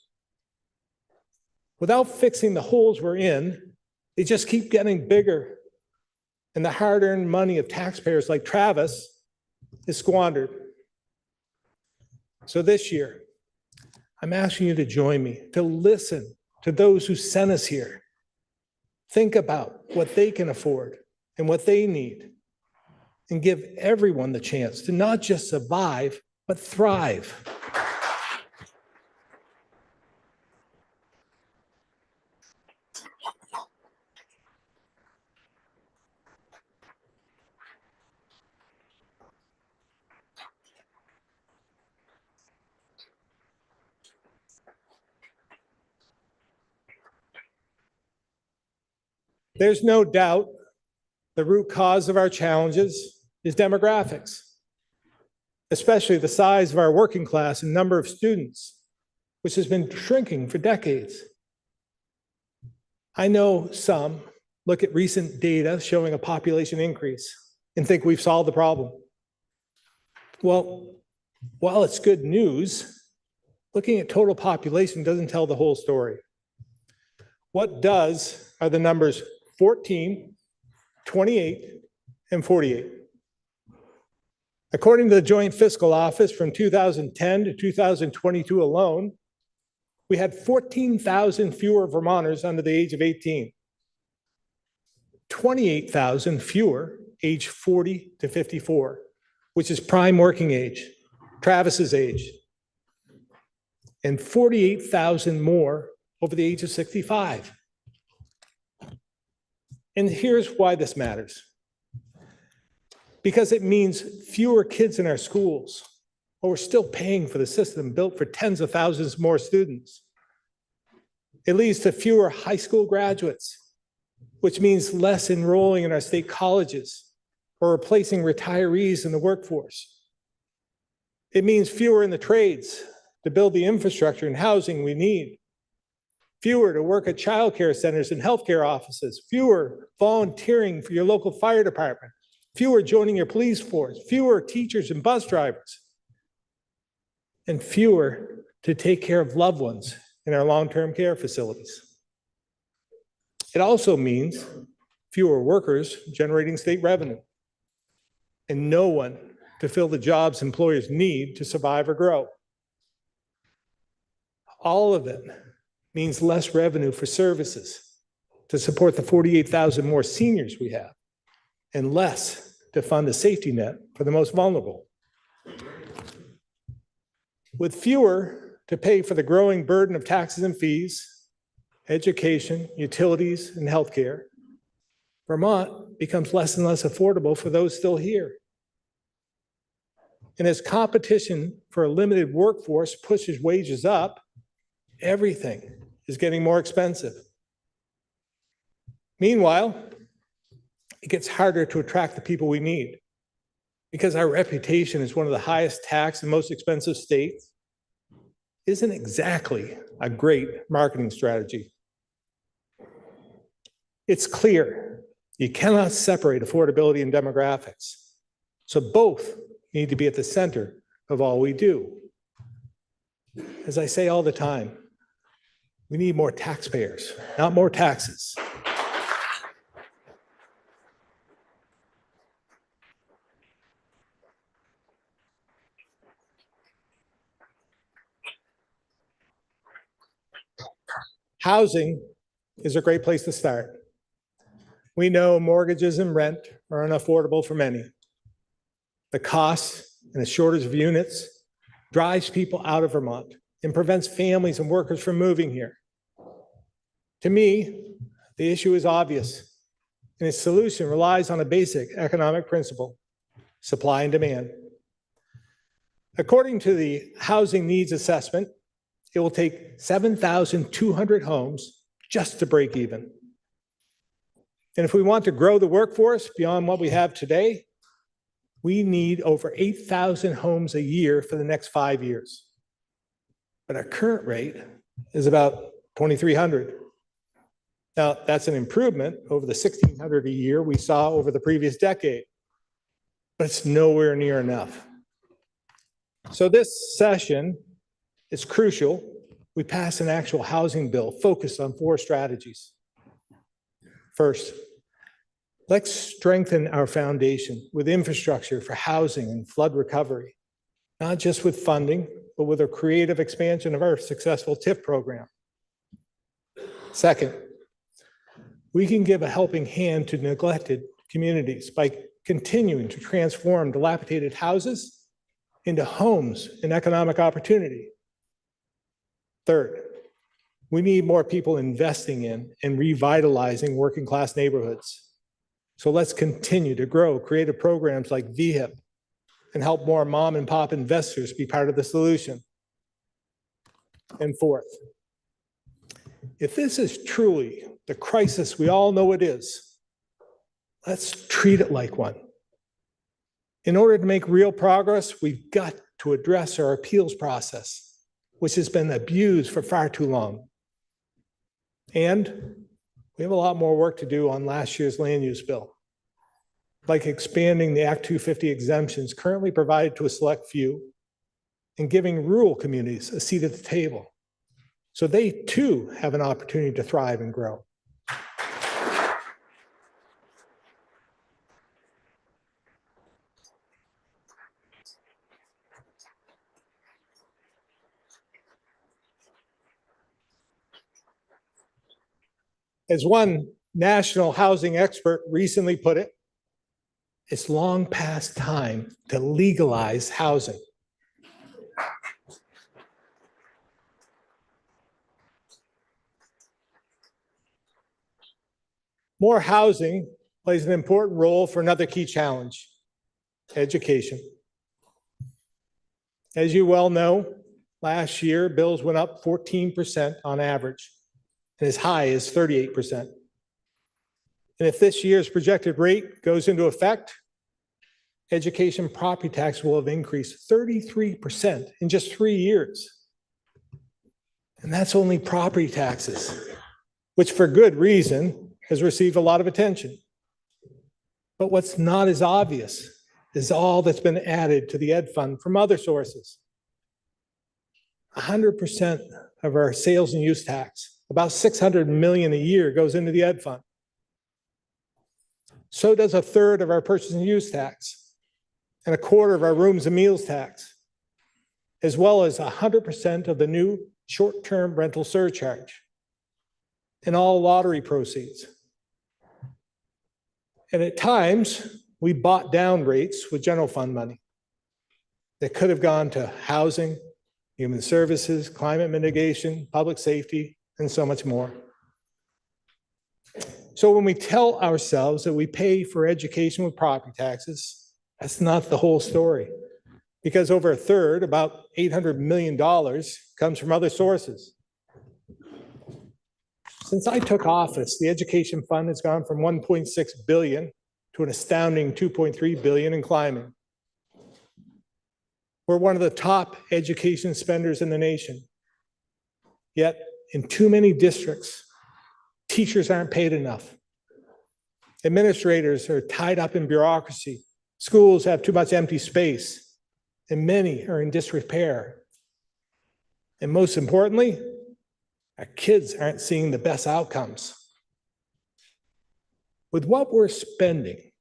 Without fixing the holes we're in, they just keep getting bigger, and the hard-earned money of taxpayers like Travis is squandered. So this year, I'm asking you to join me, to listen to those who sent us here. Think about what they can afford and what they need, and give everyone the chance to not just survive, but thrive. There's no doubt the root cause of our challenges is demographics, especially the size of our working class and number of students, which has been shrinking for decades. I know some look at recent data showing a population increase and think we've solved the problem. Well, while it's good news, looking at total population doesn't tell the whole story. What does are the numbers 14, 28, and 48. According to the Joint Fiscal Office, from 2010 to 2022 alone, we had 14,000 fewer Vermonters under the age of 18, 28,000 fewer age 40 to 54, which is prime working age, Travis's age, and 48,000 more over the age of 65. And here's why this matters. Because it means fewer kids in our schools, but we're still paying for the system built for tens of thousands more students. It leads to fewer high school graduates, which means less enrolling in our state colleges or replacing retirees in the workforce. It means fewer in the trades to build the infrastructure and housing we need. Fewer to work at childcare centers and healthcare offices, fewer volunteering for your local fire department, fewer joining your police force, fewer teachers and bus drivers, and fewer to take care of loved ones in our long-term care facilities. It also means fewer workers generating state revenue, and no one to fill the jobs employers need to survive or grow. All of it means less revenue for services to support the 48,000 more seniors we have, and less to fund a safety net for the most vulnerable. With fewer to pay for the growing burden of taxes and fees, education, utilities, and healthcare, Vermont becomes less and less affordable for those still here. And as competition for a limited workforce pushes wages up, everything is getting more expensive. Meanwhile, it gets harder to attract the people we need because our reputation as one of the highest taxed and most expensive states isn't exactly a great marketing strategy. It's clear you cannot separate affordability and demographics. So both need to be at the center of all we do. As I say all the time, we need more taxpayers, not more taxes. Housing is a great place to start. We know mortgages and rent are unaffordable for many. The cost and the shortage of units drives people out of Vermont and prevents families and workers from moving here. To me, the issue is obvious, and its solution relies on a basic economic principle: supply and demand. According to the Housing Needs Assessment, it will take 7,200 homes just to break even. And if we want to grow the workforce beyond what we have today, we need over 8,000 homes a year for the next 5 years. But our current rate is about 2,300. Now, that's an improvement over the 1,600 a year we saw over the previous decade, but it's nowhere near enough. So this session is crucial. We passed an actual housing bill focused on 4 strategies. First, let's strengthen our foundation with infrastructure for housing and flood recovery, not just with funding, but with a creative expansion of our successful TIF program. Second, we can give a helping hand to neglected communities by continuing to transform dilapidated houses into homes and economic opportunity. Third, we need more people investing in and revitalizing working class neighborhoods. So let's continue to grow creative programs like VHIP and help more mom and pop investors be part of the solution. And fourth, if this is truly the crisis we all know it is, let's treat it like one. In order to make real progress, we've got to address our appeals process, which has been abused for far too long. And we have a lot more work to do on last year's land use bill, like expanding the Act 250 exemptions currently provided to a select few and giving rural communities a seat at the table so they too have an opportunity to thrive and grow. As one national housing expert recently put it, it's long past time to legalize housing. More housing plays an important role for another key challenge, education. As you well know, last year, bills went up 14% on average, and as high as 38%. And if this year's projected rate goes into effect, education property tax will have increased 33% in just 3 years. And that's only property taxes, which for good reason has received a lot of attention. But what's not as obvious is all that's been added to the ed fund from other sources. 100% of our sales and use tax, about $600 million a year, goes into the ed fund. So does 1/3 of our purchase and use tax, and 1/4 of our rooms and meals tax, as well as 100% of the new short-term rental surcharge, and all lottery proceeds. And at times, we bought down rates with general fund money that could have gone to housing, human services, climate mitigation, public safety, and so much more. So when we tell ourselves that we pay for education with property taxes, that's not the whole story, because over 1/3, about $800 million, comes from other sources. Since I took office, the education fund has gone from $1.6 billion to an astounding $2.3 billion and climbing. We're one of the top education spenders in the nation. Yet, in too many districts, teachers aren't paid enough. Administrators are tied up in bureaucracy. Schools have too much empty space, and many are in disrepair. And most importantly, our kids aren't seeing the best outcomes. With what we're spending,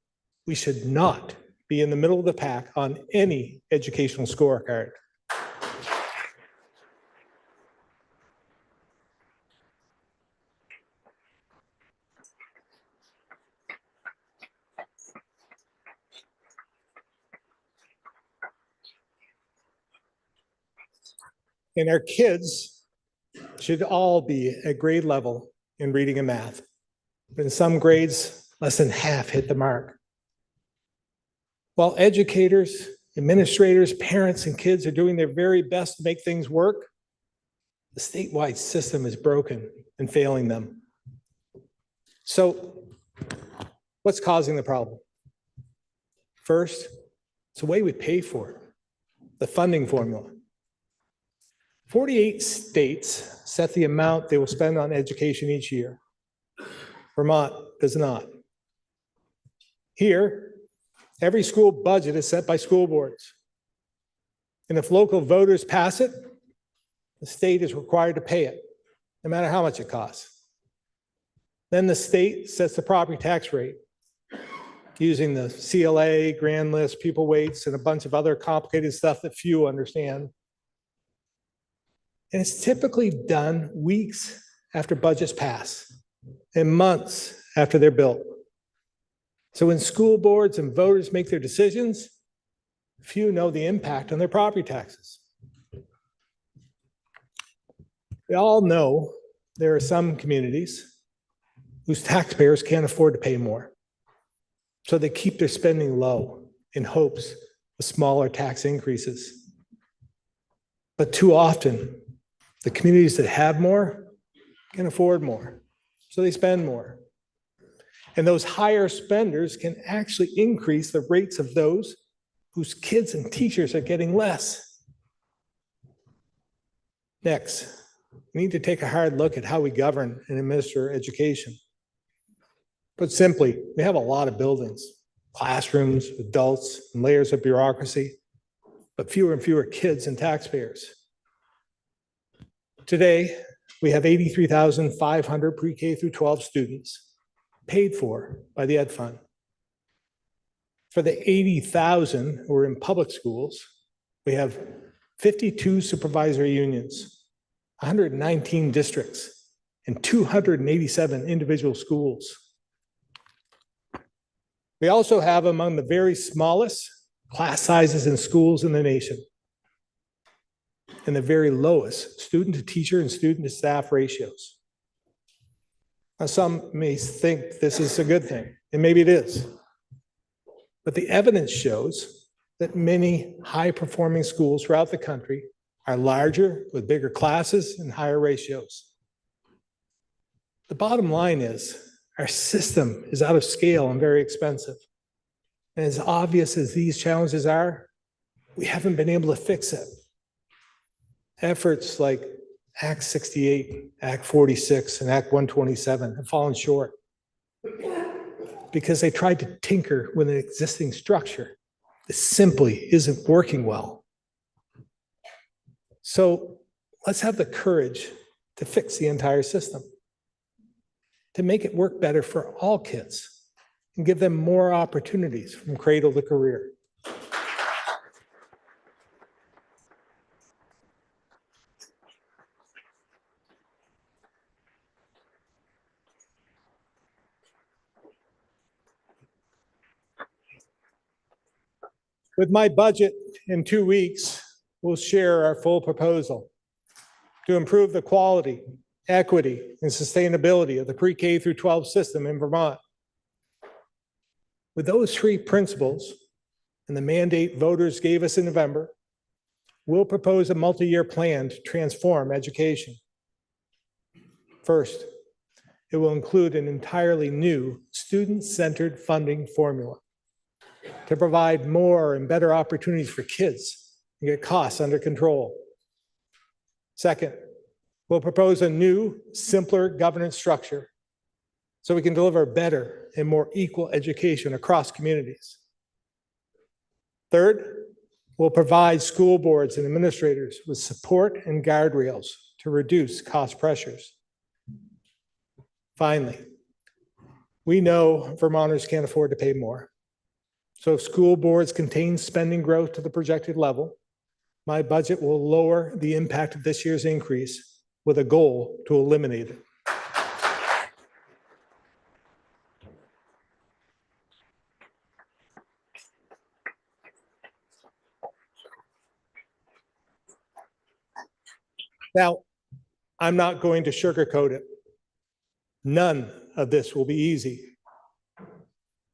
we should not be in the middle of the pack on any educational scorecard. And our kids should all be at grade level in reading and math. But in some grades, less than half hit the mark. While educators, administrators, parents, and kids are doing their very best to make things work, the statewide system is broken and failing them. So what's causing the problem? First, it's the way we pay for it, the funding formula. 48 states set the amount they will spend on education each year. Vermont does not. Here, every school budget is set by school boards. And if local voters pass it, the state is required to pay it, no matter how much it costs. Then the state sets the property tax rate using the CLA, grand list, pupil weights, and a bunch of other complicated stuff that few understand. And it's typically done weeks after budgets pass and months after they're built. So when school boards and voters make their decisions, few know the impact on their property taxes. We all know there are some communities whose taxpayers can't afford to pay more. So they keep their spending low in hopes of smaller tax increases. But too often, the communities that have more can afford more, so they spend more. And those higher spenders can actually increase the rates of those whose kids and teachers are getting less. Next, we need to take a hard look at how we govern and administer education. Put simply, we have a lot of buildings, classrooms, adults, and layers of bureaucracy, but fewer and fewer kids and taxpayers. Today, we have 83,500 pre-K through 12 students paid for by the Ed Fund. For the 80,000 who are in public schools, we have 52 supervisory unions, 119 districts, and 287 individual schools. We also have among the very smallest class sizes in schools in the nation, and the very lowest student to teacher and student to staff ratios. Now, some may think this is a good thing, and maybe it is. But the evidence shows that many high-performing schools throughout the country are larger with bigger classes and higher ratios. The bottom line is our system is out of scale and very expensive. And as obvious as these challenges are, we haven't been able to fix it. Efforts like Act 68, Act 46, and Act 127 have fallen short because they tried to tinker with an existing structure that simply isn't working well. So let's have the courage to fix the entire system, to make it work better for all kids and give them more opportunities from cradle to career. With my budget in 2 weeks, we'll share our full proposal to improve the quality, equity, and sustainability of the pre-K through 12 system in Vermont. With those three principles and the mandate voters gave us in November, we'll propose a multi-year plan to transform education. First, it will include an entirely new student-centered funding formula to provide more and better opportunities for kids and get costs under control. Second, we'll propose a new, simpler governance structure so we can deliver better and more equal education across communities. Third, we'll provide school boards and administrators with support and guardrails to reduce cost pressures. Finally, we know Vermonters can't afford to pay more. So if school boards contain spending growth to the projected level, my budget will lower the impact of this year's increase with a goal to eliminate it. Now, I'm not going to sugarcoat it. None of this will be easy.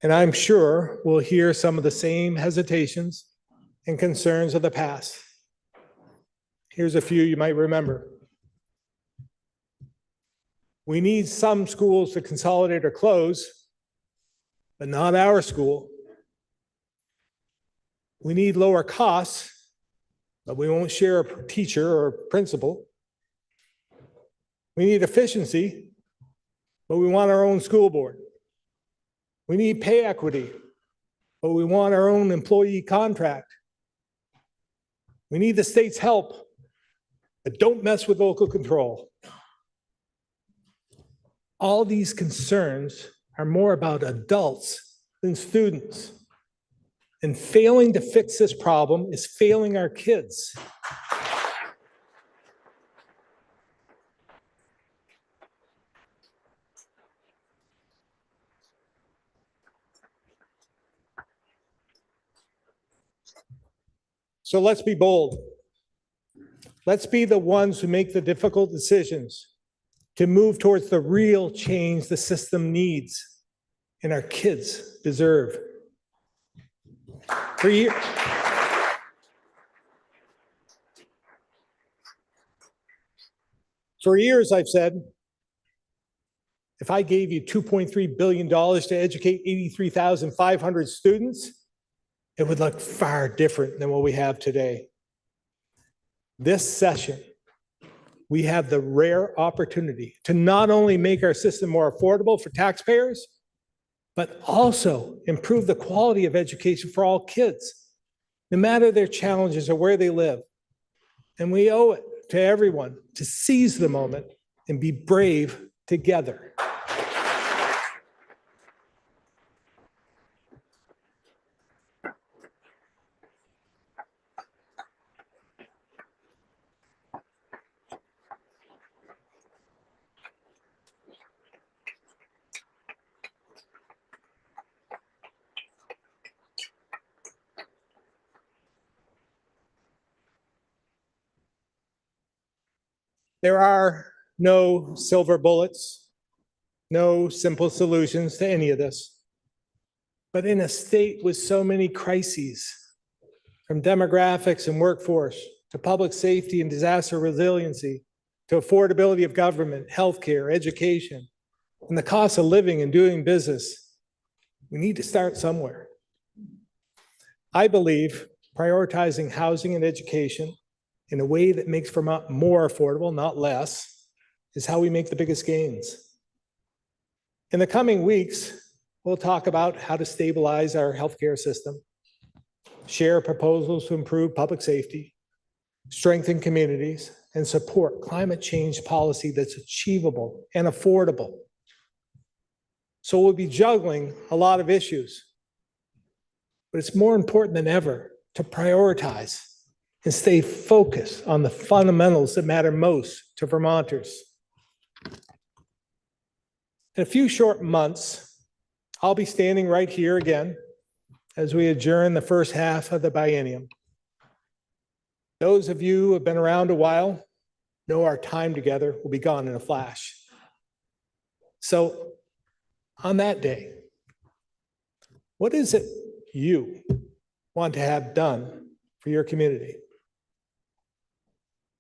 And I'm sure we'll hear some of the same hesitations and concerns of the past. Here's a few you might remember. We need some schools to consolidate or close, but not our school. We need lower costs, but we won't share a teacher or principal. We need efficiency, but we want our own school board. We need pay equity, but we want our own employee contract. We need the state's help, but don't mess with local control. All these concerns are more about adults than students. And failing to fix this problem is failing our kids. So let's be bold. Let's be the ones who make the difficult decisions to move towards the real change the system needs and our kids deserve. For years, I've said, if I gave you $2.3 billion to educate 83,500 students, it would look far different than what we have today. This session, we have the rare opportunity to not only make our system more affordable for taxpayers, but also improve the quality of education for all kids, no matter their challenges or where they live. And we owe it to everyone to seize the moment and be brave together. There are no silver bullets, no simple solutions to any of this. But in a state with so many crises, from demographics and workforce to public safety and disaster resiliency, to affordability of government, healthcare, education, and the cost of living and doing business, we need to start somewhere. I believe prioritizing housing and education in a way that makes Vermont more affordable, not less, is how we make the biggest gains. In the coming weeks, we'll talk about how to stabilize our healthcare system, share proposals to improve public safety, strengthen communities, and support climate change policy that's achievable and affordable. So we'll be juggling a lot of issues, but it's more important than ever to prioritize and stay focused on the fundamentals that matter most to Vermonters. In a few short months, I'll be standing right here again as we adjourn the first half of the biennium. Those of you who have been around a while know our time together will be gone in a flash. So on that day, what is it you want to have done for your community?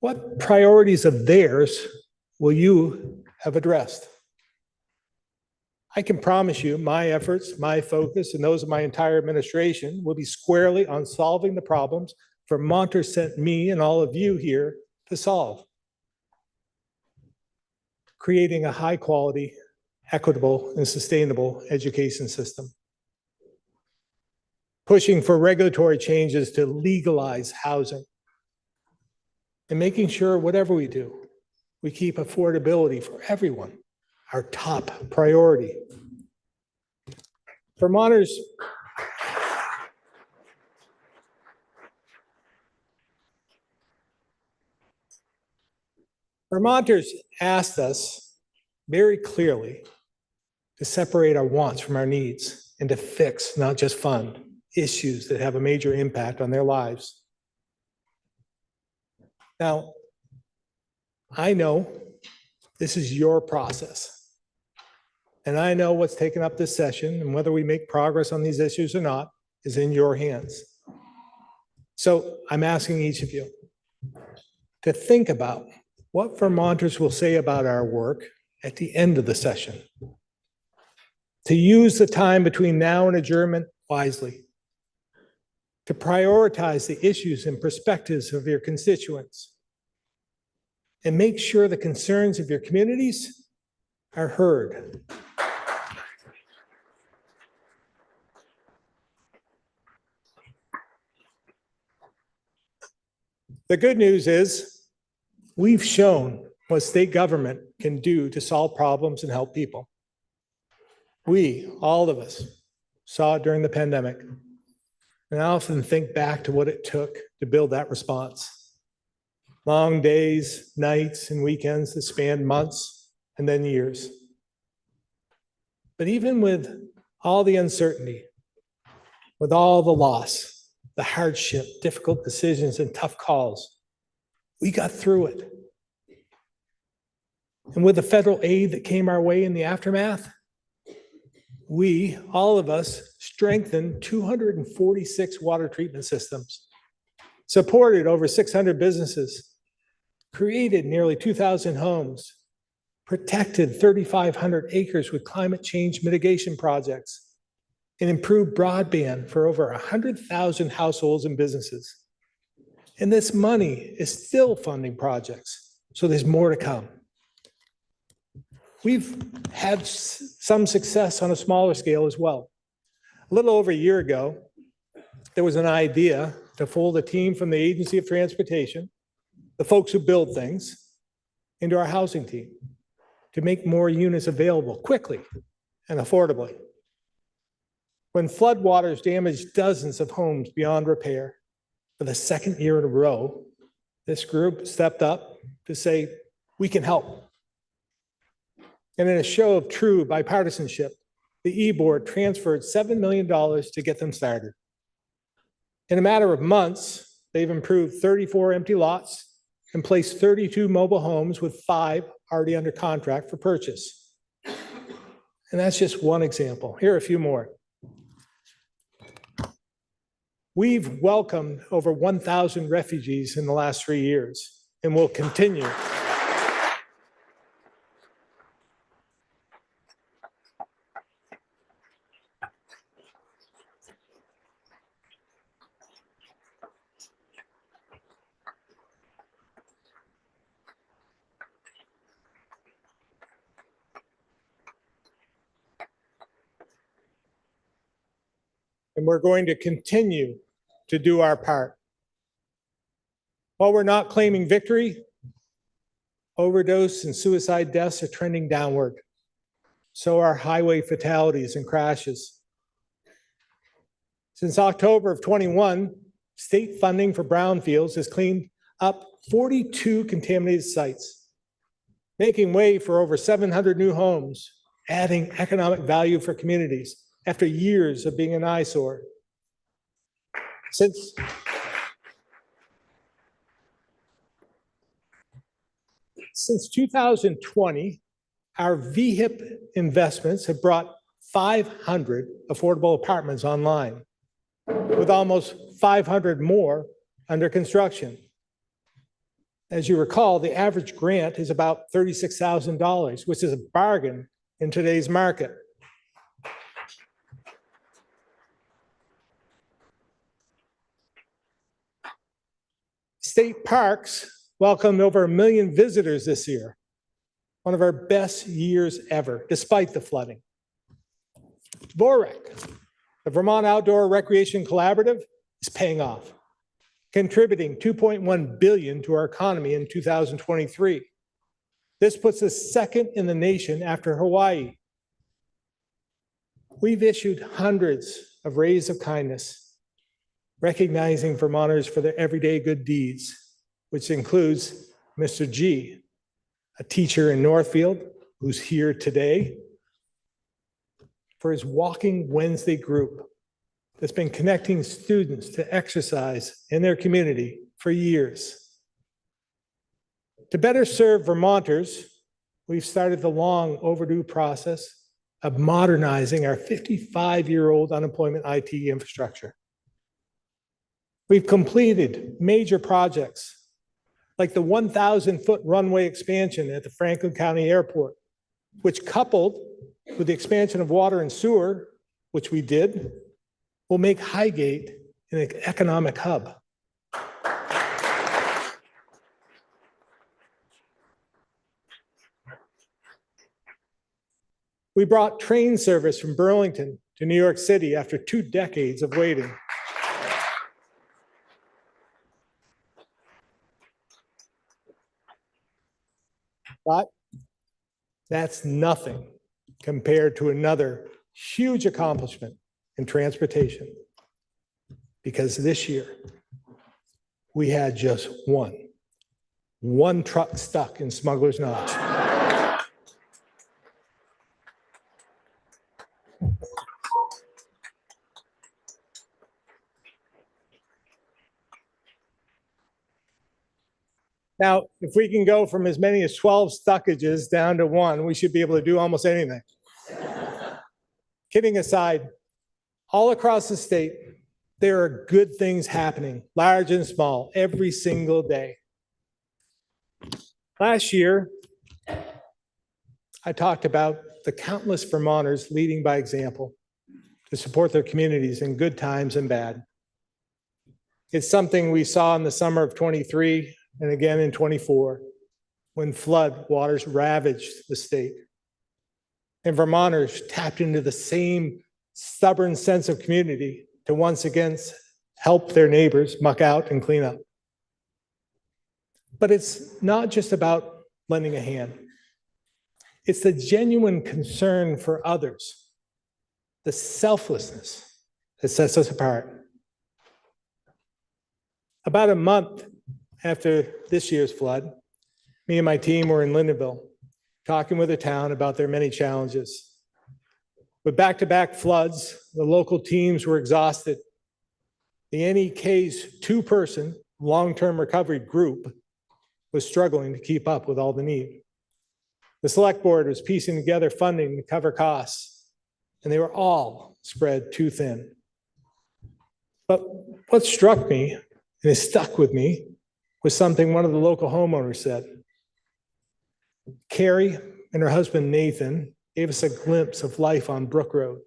What priorities of theirs will you have addressed? I can promise you my efforts, my focus, and those of my entire administration will be squarely on solving the problems Vermonters sent me and all of you here to solve. Creating a high quality, equitable, and sustainable education system. Pushing for regulatory changes to legalize housing. And making sure whatever we do, we keep affordability for everyone our top priority. Vermonters asked us very clearly to separate our wants from our needs and to fix, not just fund, issues that have a major impact on their lives. Now, I know this is your process, and I know what's taken up this session, and whether we make progress on these issues or not is in your hands. So I'm asking each of you to think about what Vermonters will say about our work at the end of the session, to use the time between now and adjournment wisely, to prioritize the issues and perspectives of your constituents, and make sure the concerns of your communities are heard. The good news is we've shown what state government can do to solve problems and help people. We, all of us, saw it during the pandemic. And I often think back to what it took to build that response. Long days, nights, and weekends that spanned months and then years. But even with all the uncertainty, with all the loss, the hardship, difficult decisions, and tough calls, we got through it. And with the federal aid that came our way in the aftermath, we, all of us, strengthened 246 water treatment systems, supported over 600 businesses, created nearly 2,000 homes, protected 3,500 acres with climate change mitigation projects, and improved broadband for over 100,000 households and businesses. And this money is still funding projects, so there's more to come. We've had some success on a smaller scale as well. A little over a year ago, there was an idea to fold a team from the Agency of Transportation, the folks who build things, into our housing team to make more units available quickly and affordably. When floodwaters damaged dozens of homes beyond repair for the second year in a row, this group stepped up to say, we can help. And in a show of true bipartisanship, the E-Board transferred $7 million to get them started. In a matter of months, they've improved 34 empty lots and placed 32 mobile homes with 5 already under contract for purchase. And that's just one example. Here are a few more. We've welcomed over 1,000 refugees in the last 3 years and will continue. And we're going to continue to do our part. While we're not claiming victory, overdose and suicide deaths are trending downward. So are highway fatalities and crashes. Since October of 21, state funding for brownfields has cleaned up 42 contaminated sites, making way for over 700 new homes, adding economic value for communities after years of being an eyesore. Since 2020, our VHIP investments have brought 500 affordable apartments online, with almost 500 more under construction. As you recall, the average grant is about $36,000, which is a bargain in today's market. State parks welcomed over 1 million visitors this year, one of our best years ever, despite the flooding. VOREC, the Vermont Outdoor Recreation Collaborative, is paying off, contributing $2.1 billion to our economy in 2023. This puts us second in the nation after Hawaii. We've issued hundreds of rays of kindness, recognizing Vermonters for their everyday good deeds, which includes Mr. G, a teacher in Northfield who's here today, for his Walking Wednesday group that's been connecting students to exercise in their community for years. To better serve Vermonters, we've started the long overdue process of modernizing our 55-year-old unemployment IT infrastructure. We've completed major projects like the 1,000-foot runway expansion at the Franklin County Airport, which, coupled with the expansion of water and sewer, which we did, will make Highgate and an economic hub. We brought train service from Burlington to New York City after 2 decades of waiting. But that's nothing compared to another huge accomplishment in transportation. Because this year, we had just one truck stuck in Smuggler's Notch. Now, if we can go from as many as 12 stuckages down to 1, we should be able to do almost anything. Kidding aside, all across the state, there are good things happening, large and small, every single day. Last year, I talked about the countless Vermonters leading by example to support their communities in good times and bad. It's something we saw in the summer of '23 and again in '24, when flood waters ravaged the state. And Vermonters tapped into the same stubborn sense of community to once again help their neighbors muck out and clean up. But it's not just about lending a hand. It's the genuine concern for others, the selflessness that sets us apart. About a month after this year's flood, me and my team were in Lindenville, talking with the town about their many challenges. With back-to-back floods, the local teams were exhausted. The NEK's 2-person long-term recovery group was struggling to keep up with all the need. The select board was piecing together funding to cover costs, and they were all spread too thin. But what struck me, and it stuck with me, was something one of the local homeowners said. Carrie and her husband Nathan gave us a glimpse of life on Brook Road,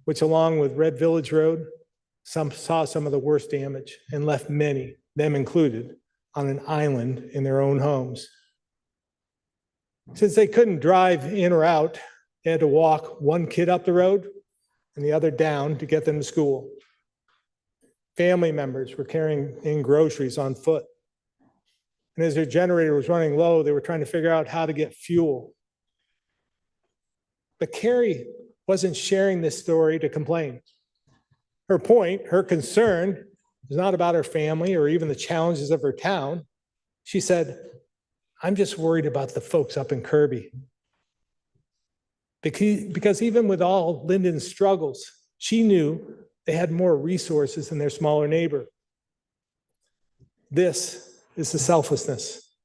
which along with Red Village Road, saw some of the worst damage and left many, them included, on an island in their own homes. Since they couldn't drive in or out, they had to walk one kid up the road and the other down to get them to school. Family members were carrying in groceries on foot. And as their generator was running low, they were trying to figure out how to get fuel. But Carrie wasn't sharing this story to complain. Her point, her concern, was not about her family or even the challenges of her town. She said, I'm just worried about the folks up in Kirby. Because even with all Lyndon's struggles, she knew they had more resources than their smaller neighbor. This is the selflessness.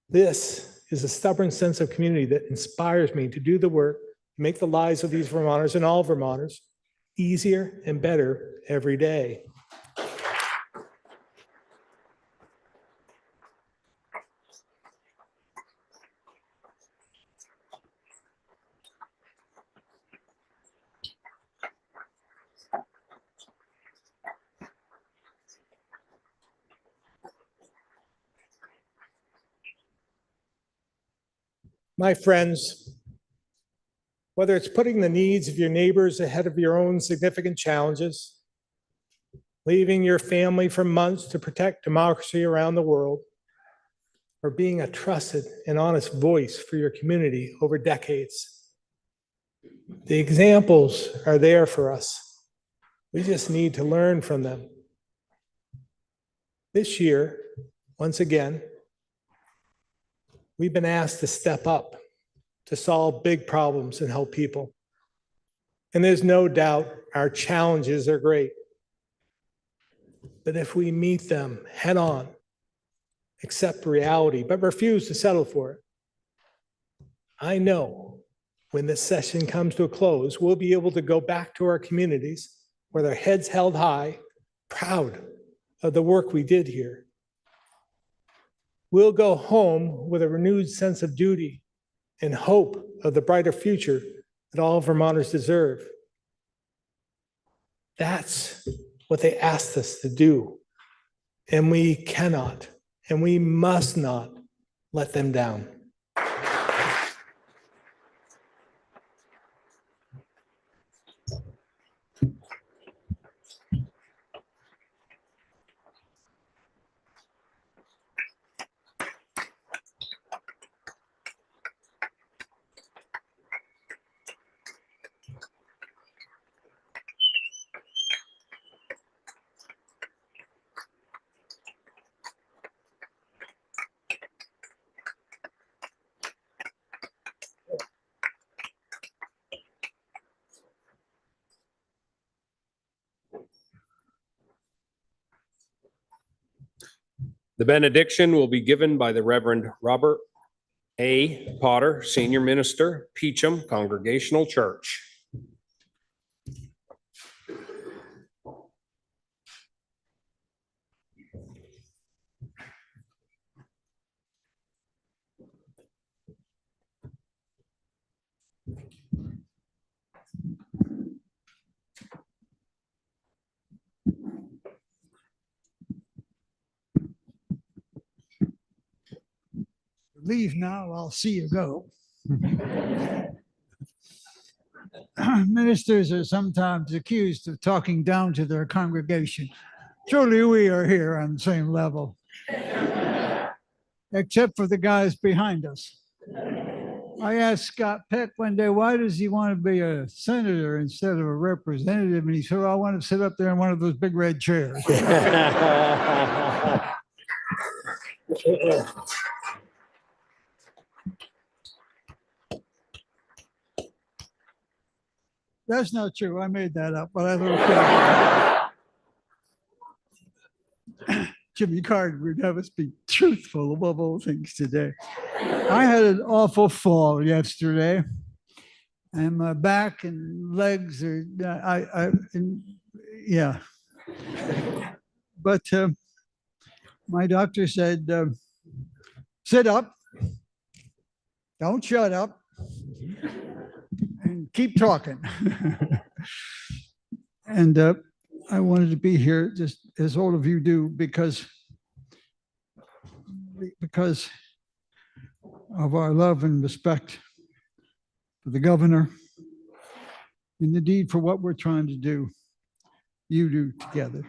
This is a stubborn sense of community that inspires me to do the work, make the lives of these Vermonters and all Vermonters easier and better every day. My friends, whether it's putting the needs of your neighbors ahead of your own significant challenges, leaving your family for months to protect democracy around the world, or being a trusted and honest voice for your community over decades, the examples are there for us. We just need to learn from them. This year, once again, we've been asked to step up, to solve big problems and help people. And there's no doubt our challenges are great. But if we meet them head on, accept reality, but refuse to settle for it, I know when this session comes to a close, we'll be able to go back to our communities with our heads held high, proud of the work we did here. We'll go home with a renewed sense of duty and hope of the brighter future that all Vermonters deserve. That's what they asked us to do. And we cannot, and we must not let them down. The benediction will be given by the Reverend Robert A. Potter, Senior Minister, Peacham Congregational Church. Leave now, I'll see you go. Ministers are sometimes accused of talking down to their congregation. Truly, we are here on the same level, except for the guys behind us. I asked Scott Peck one day, why does he want to be a senator instead of a representative? And he said, I want to sit up there in one of those big red chairs. That's not true. I made that up, but I thought Jimmy Carter would have us be truthful above all things today. I had an awful fall yesterday, and my back and legs are, yeah. But my doctor said, sit up, don't shut up, and keep talking. And I wanted to be here just as all of you do because of our love and respect for the governor and indeed for what we're trying to do, you do together.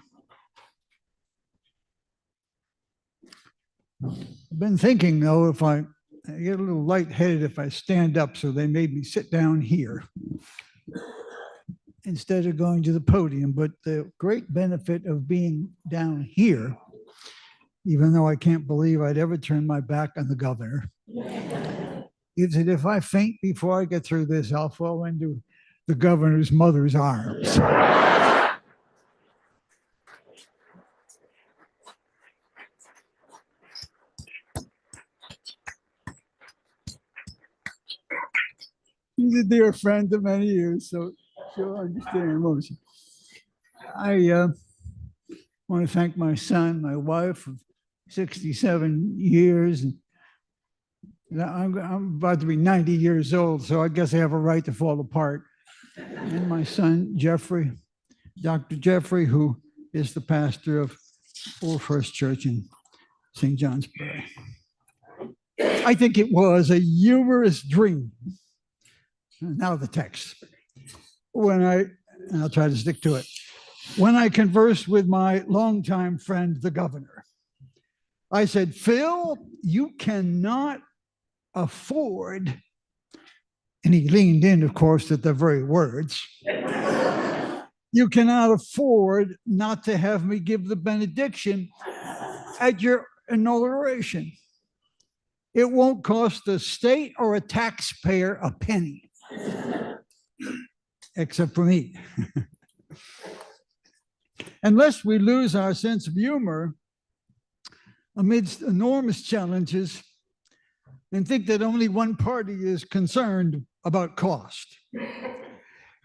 I've been thinking though, if I get a little lightheaded if I stand up, so they made me sit down here instead of going to the podium. But the great benefit of being down here, even though I can't believe I'd ever turn my back on the governor, is that if I faint before I get through this, I'll fall into the governor's mother's arms. She's a dear friend of many years, so she'll understand emotion. I want to thank my son, my wife of 67 years. I'm about to be 90 years old, so I guess I have a right to fall apart. And my son, Jeffrey, Dr. Jeffrey, who is the pastor of Old First Church in St. Johnsbury. I think it was a humorous dream. Now the text. I'll try to stick to it. When I conversed with my longtime friend, the governor, I said, Phil, you cannot afford, and he leaned in, of course, at the very words, you cannot afford not to have me give the benediction at your inauguration. It won't cost the state or a taxpayer a penny. Except for me. Unless we lose our sense of humor amidst enormous challenges and think that only one party is concerned about cost.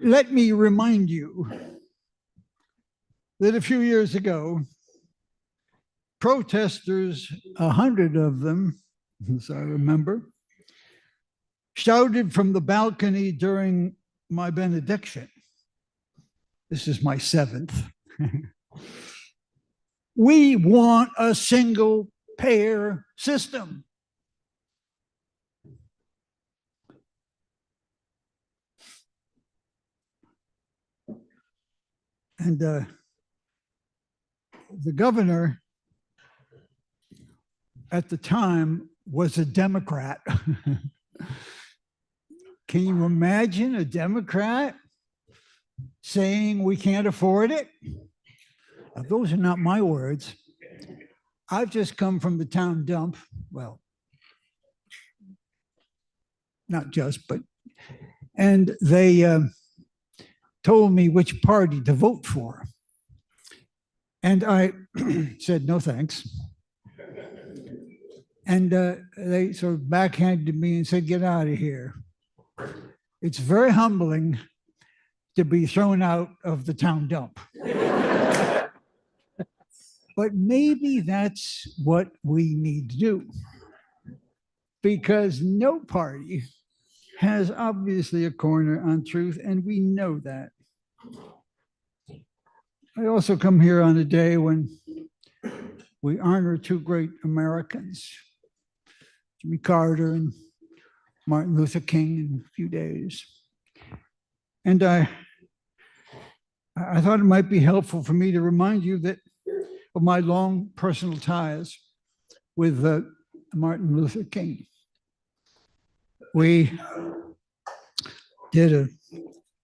Let me remind you that a few years ago, protesters, 100 of them, as I remember, shouted from the balcony during my benediction. This is my 7th. We want a single payer system. And the governor at the time was a Democrat. Can you imagine a Democrat saying we can't afford it? Now, those are not my words. I've just come from the town dump. Well, not just, but, and they told me which party to vote for. And I said, no, thanks. And they sort of backhanded me and said, get out of here. It's very humbling to be thrown out of the town dump. But maybe that's what we need to do, because no party has obviously a corner on truth, and we know that. I also come here on a day when we honor two great Americans, Jimmy Carter and Martin Luther King, in a few days. And I thought it might be helpful for me to remind you that of my long personal ties with Martin Luther King. We did a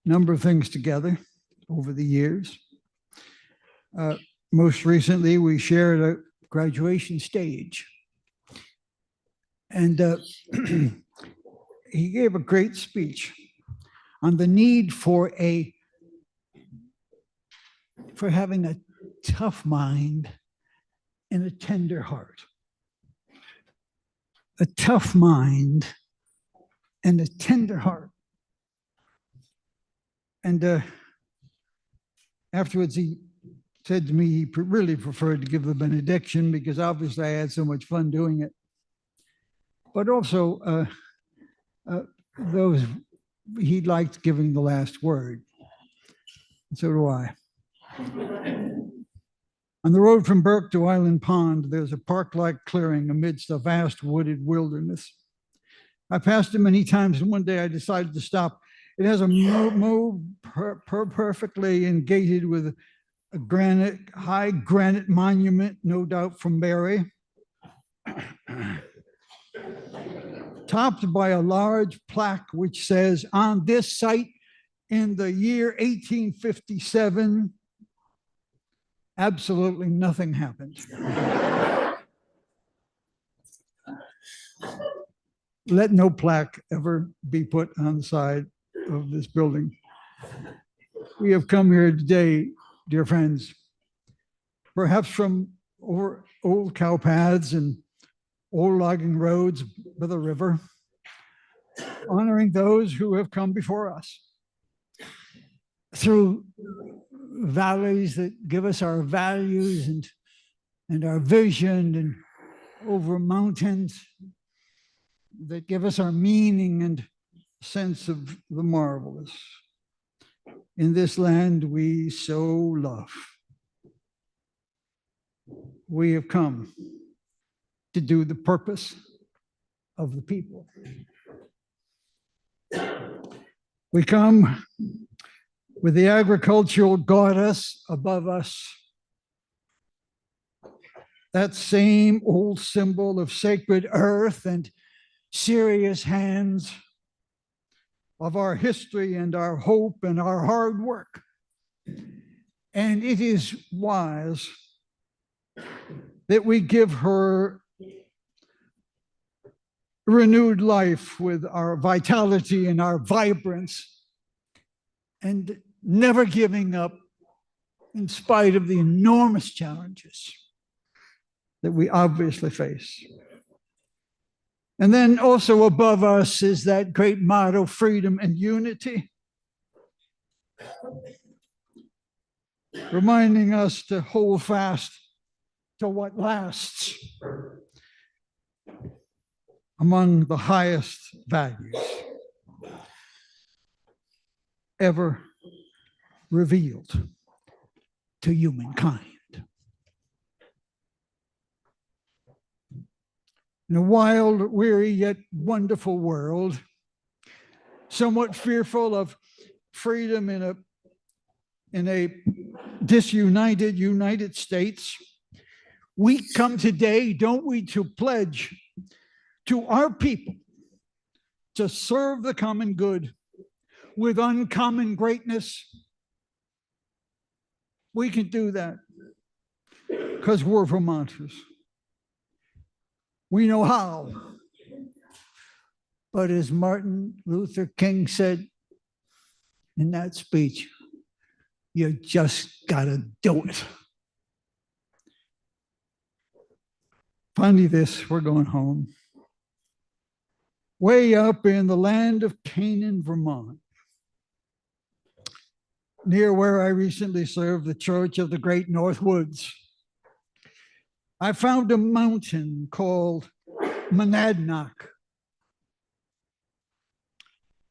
number of things together over the years. Most recently, we shared a graduation stage. And he gave a great speech on the need for having a tough mind and a tender heart. A tough mind and a tender heart. And afterwards, he said to me he really preferred to give the benediction because obviously I had so much fun doing it. But also, he liked giving the last word. And so do I. On the road from Burke to Island Pond, there's a park-like clearing amidst a vast wooded wilderness. I passed it many times, and one day I decided to stop. It has a mow perfectly and gated with a high granite monument, no doubt from Mary, topped by a large plaque which says, on this site in the year 1857, absolutely nothing happened. Let no plaque ever be put on the side of this building. We have come here today, dear friends, perhaps from old cow paths and old logging roads by the river, honoring those who have come before us, through valleys that give us our values and our vision, and over mountains that give us our meaning and sense of the marvelous. In this land we so love. We have come to do the purpose of the people. We come with the agricultural goddess above us, that same old symbol of sacred earth and serious hands, of our history and our hope and our hard work. And it is wise that we give her renewed life with our vitality and our vibrance, and never giving up in spite of the enormous challenges that we obviously face. And then also above us is that great motto, freedom and unity, reminding us to hold fast to what lasts among the highest values ever revealed. to humankind. In a wild, weary, yet wonderful world, somewhat fearful of freedom in a disunited United States, we come today, don't we, to pledge to our people to serve the common good with uncommon greatness. We can do that because we're Vermonters. We know how. But as Martin Luther King said in that speech, you just gotta do it. Finally, we're going home. Way up in the land of Canaan, Vermont, near where I recently served the Church of the Great North Woods, I found a mountain called Monadnock,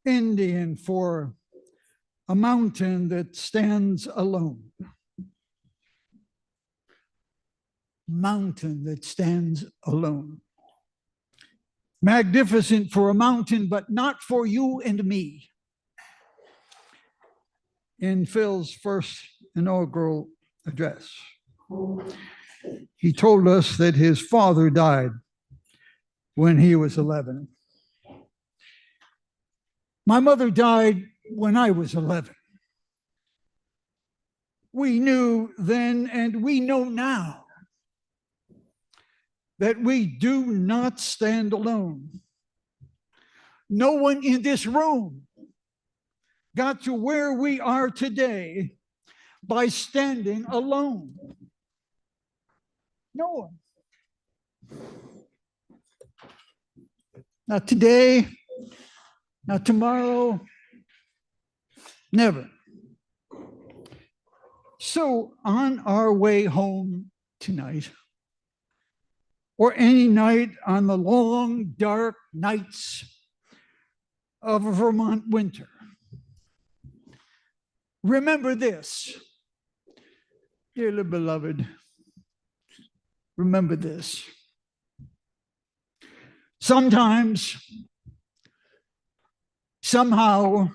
Indian for a mountain that stands alone. Mountain that stands alone. Magnificent for a mountain, but not for you and me. In Phil's first inaugural address, he told us that his father died when he was 11. My mother died when I was 11. We knew then and we know now that we do not stand alone. No one in this room got to where we are today by standing alone. No one. Not today, not tomorrow, never. So on our way home tonight, or any night on the long, dark nights of a Vermont winter, remember this, dearly beloved, remember this. Sometimes, somehow,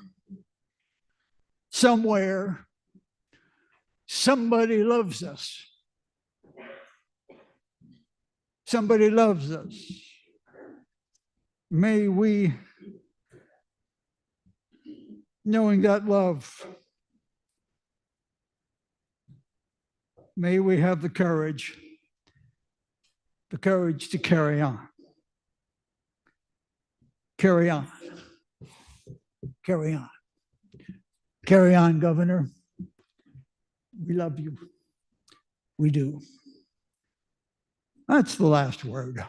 somewhere, somebody loves us. Somebody loves us. May we, knowing that love, may we have the courage to carry on. Carry on. Carry on. Carry on, Governor. We love you. We do. That's the last word.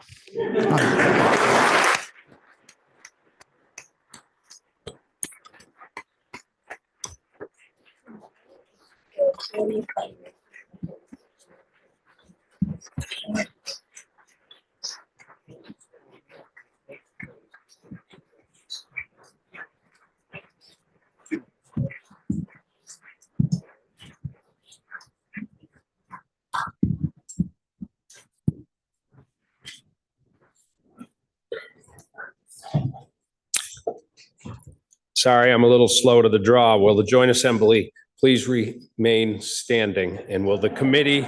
Sorry, I'm a little slow to the draw. Will the joint assembly please remain standing? And will the committee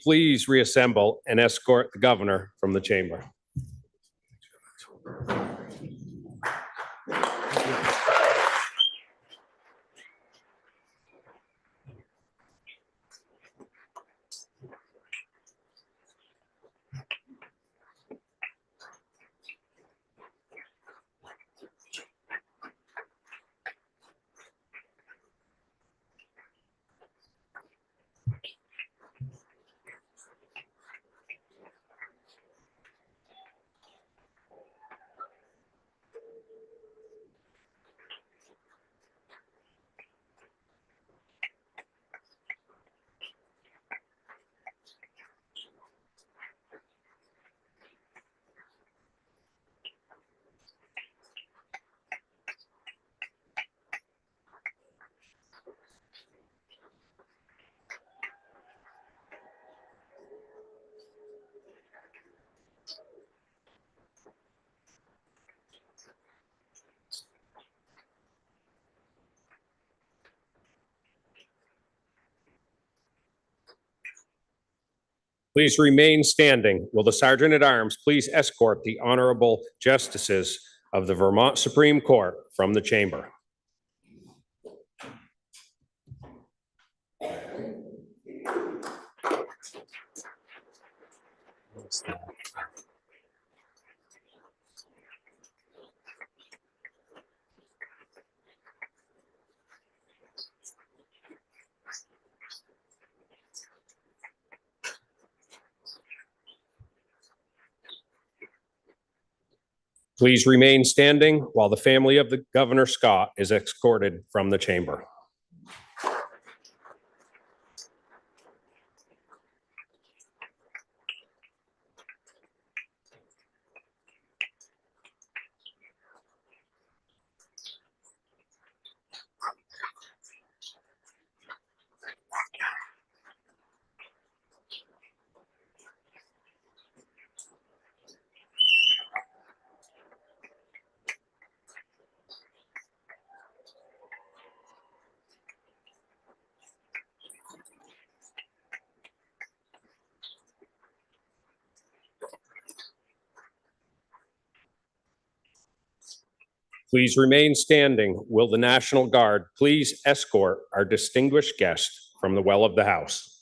please reassemble and escort the governor from the chamber? Please remain standing. Will the Sergeant at Arms please escort the honorable justices of the Vermont Supreme Court from the chamber? Please remain standing while the family of the Governor Scott is escorted from the chamber. Please remain standing. Will the National Guard please escort our distinguished guest from the well of the house?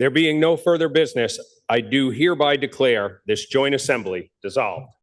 There being no further business, I do hereby declare this joint assembly dissolved.